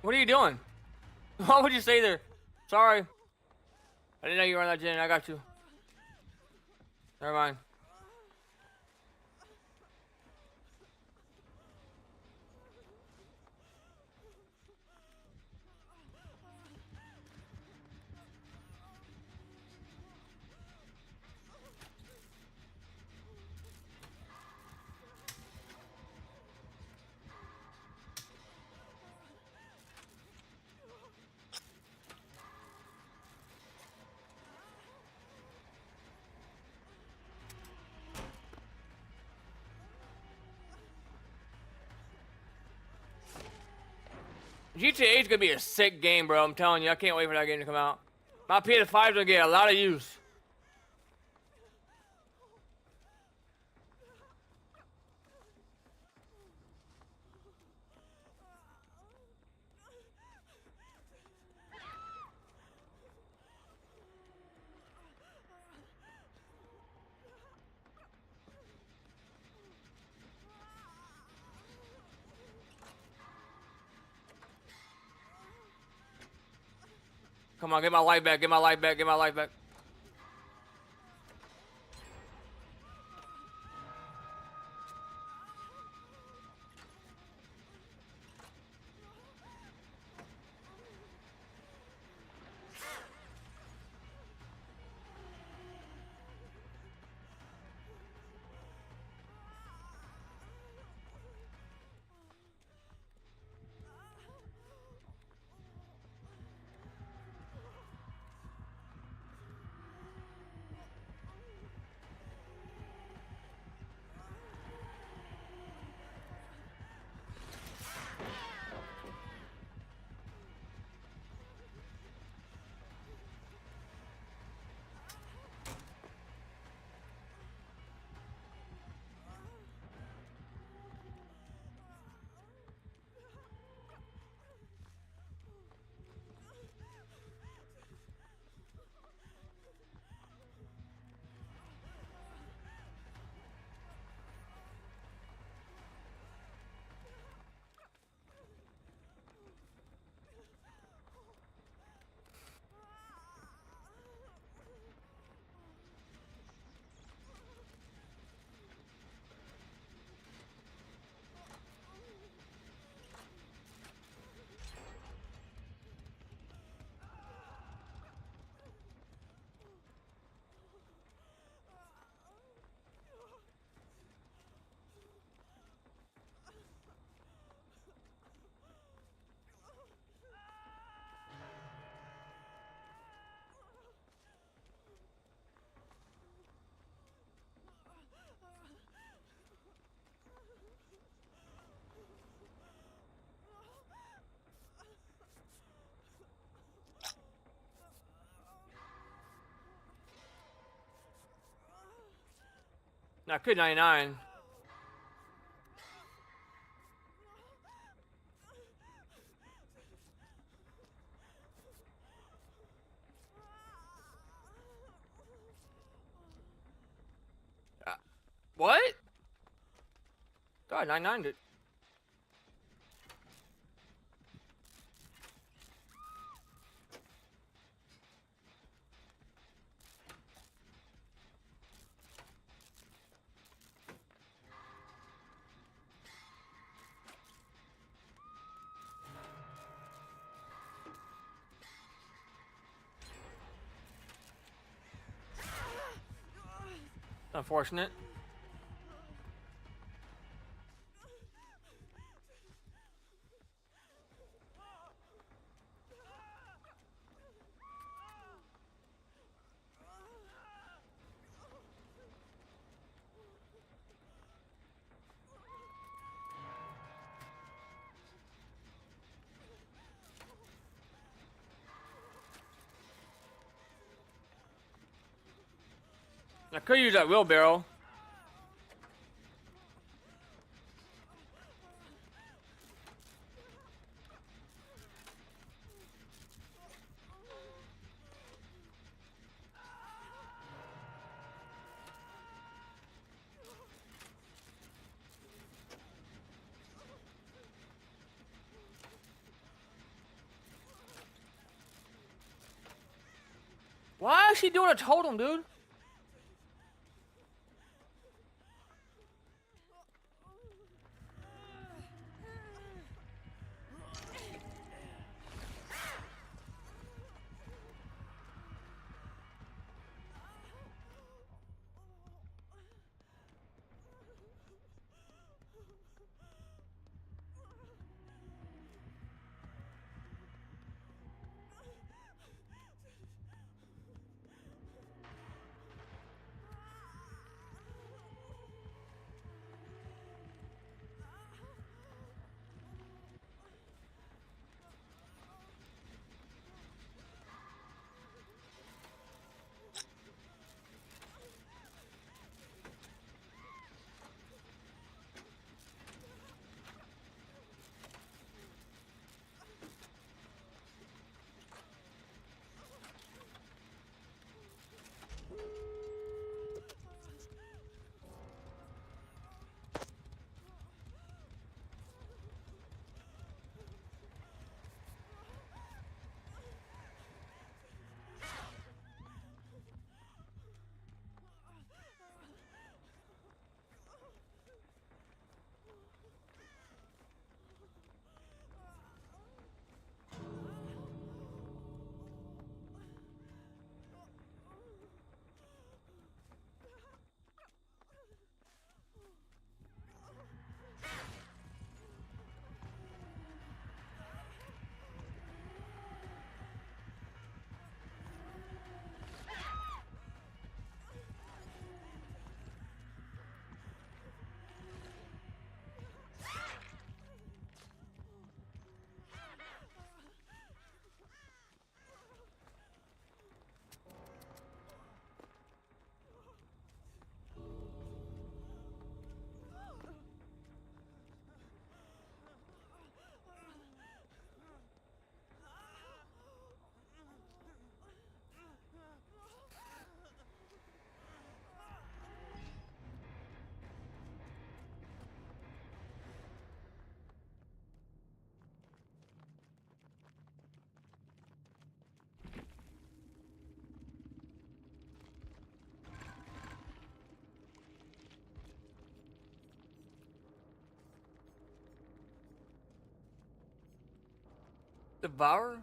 What are you doing? Why would you stay there? Sorry. I didn't know you were on that gen. I got you. Never mind. GTA is gonna be a sick game, bro. I'm telling you, I can't wait for that game to come out. My PS5 is gonna get a lot of use. Come on, get my life back, get my life back, get my life back. Now, good 99. What? God, 99 did. Unfortunate. I could use that wheelbarrow. is she doing a totem, dude? Devour?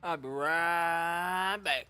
I'll be right back.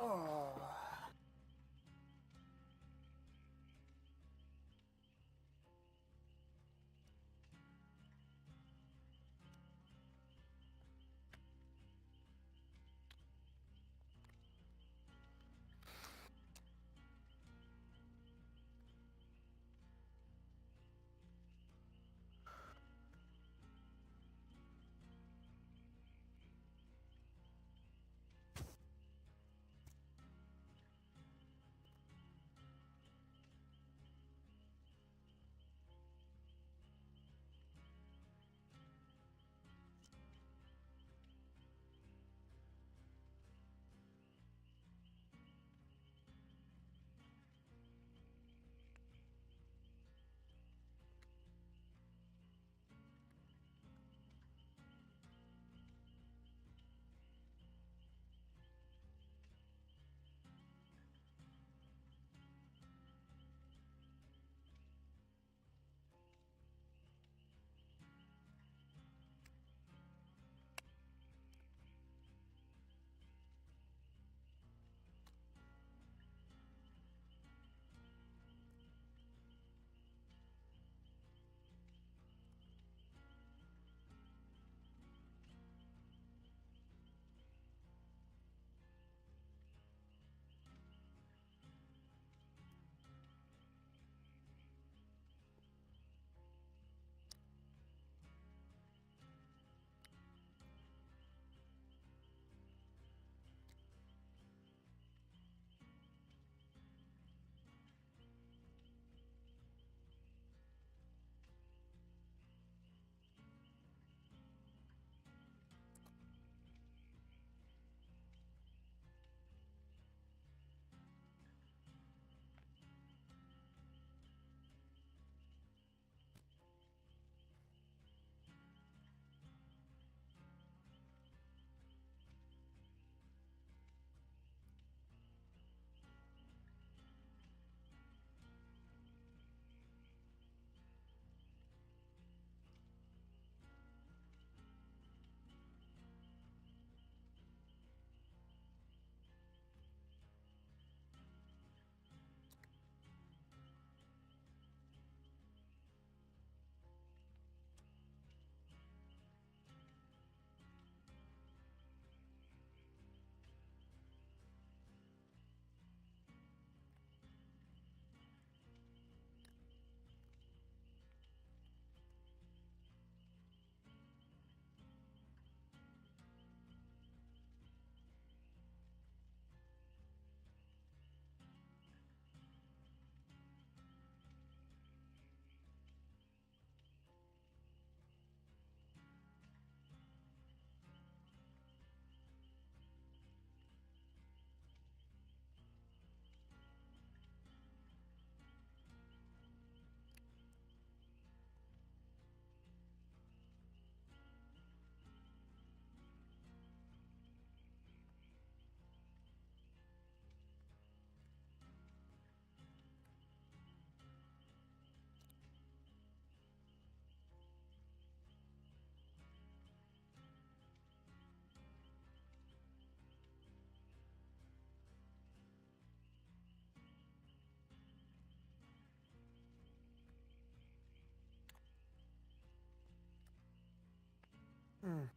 Oh. Mm.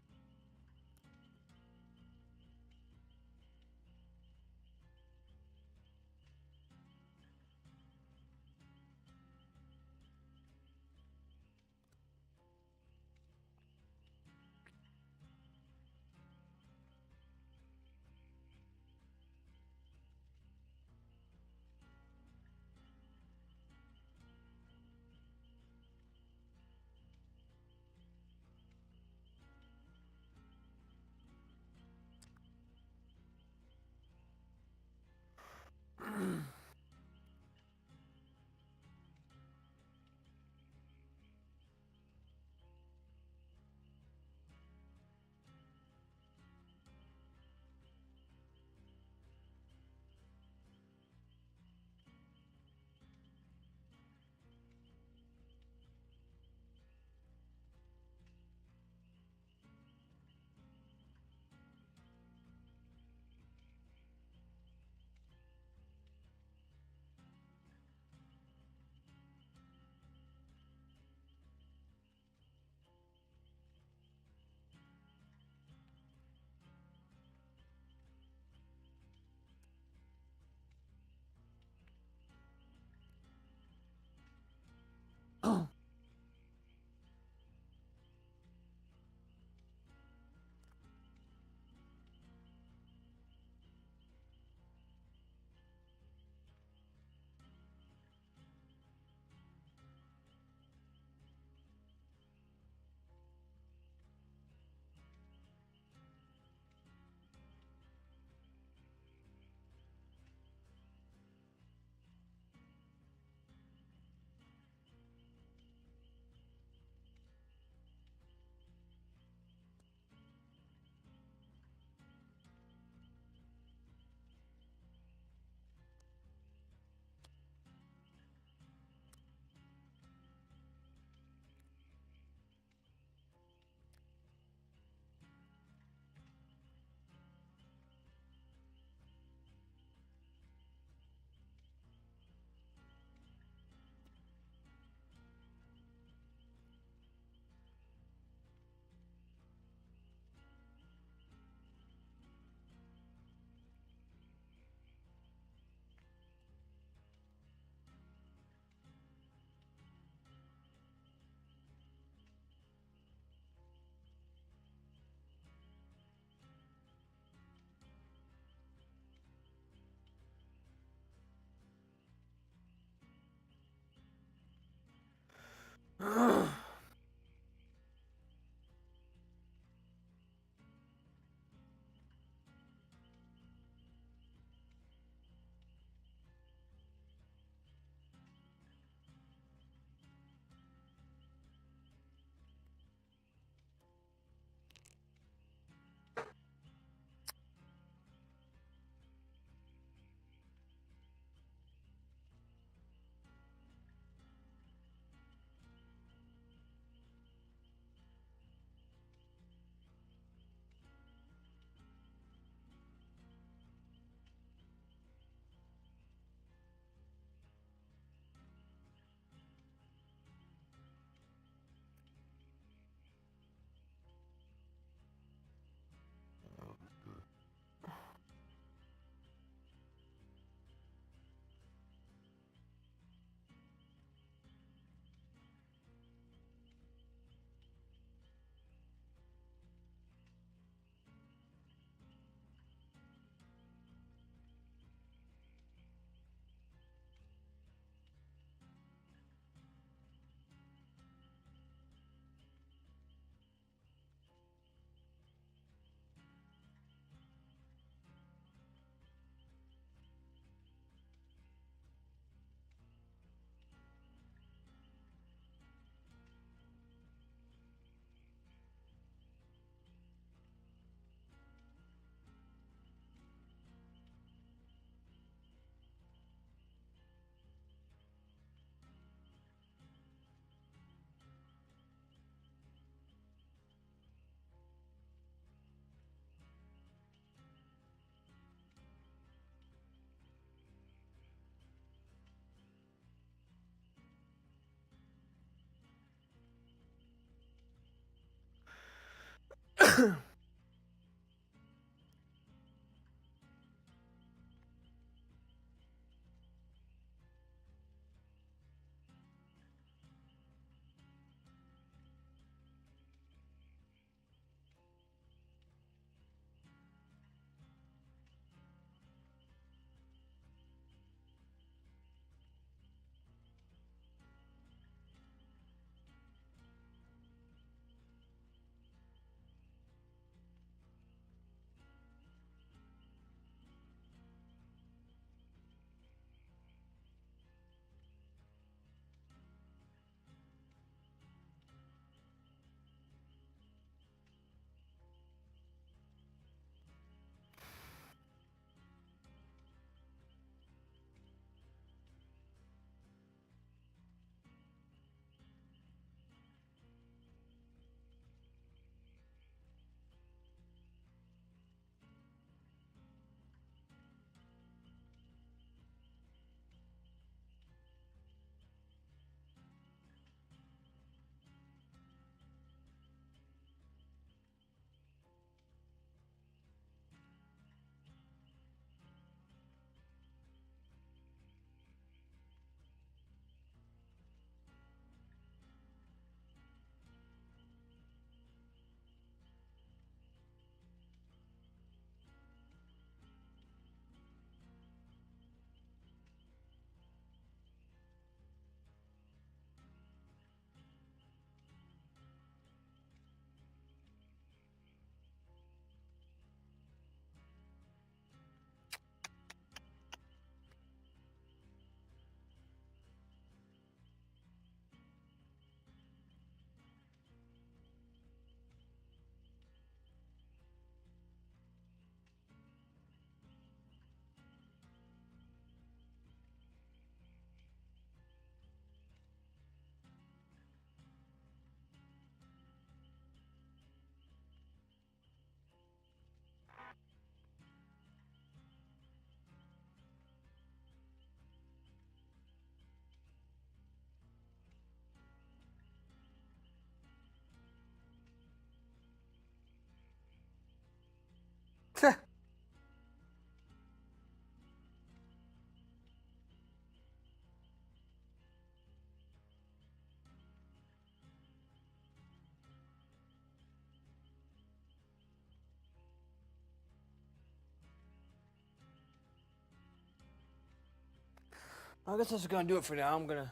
I guess that's gonna do it for now. I'm gonna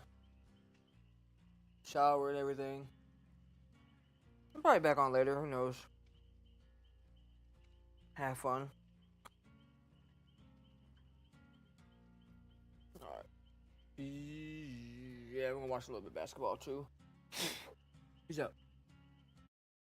shower and everything. I'm probably back on later. Who knows? Have fun. Alright. Yeah, we're gonna watch a little bit of basketball too. Peace out.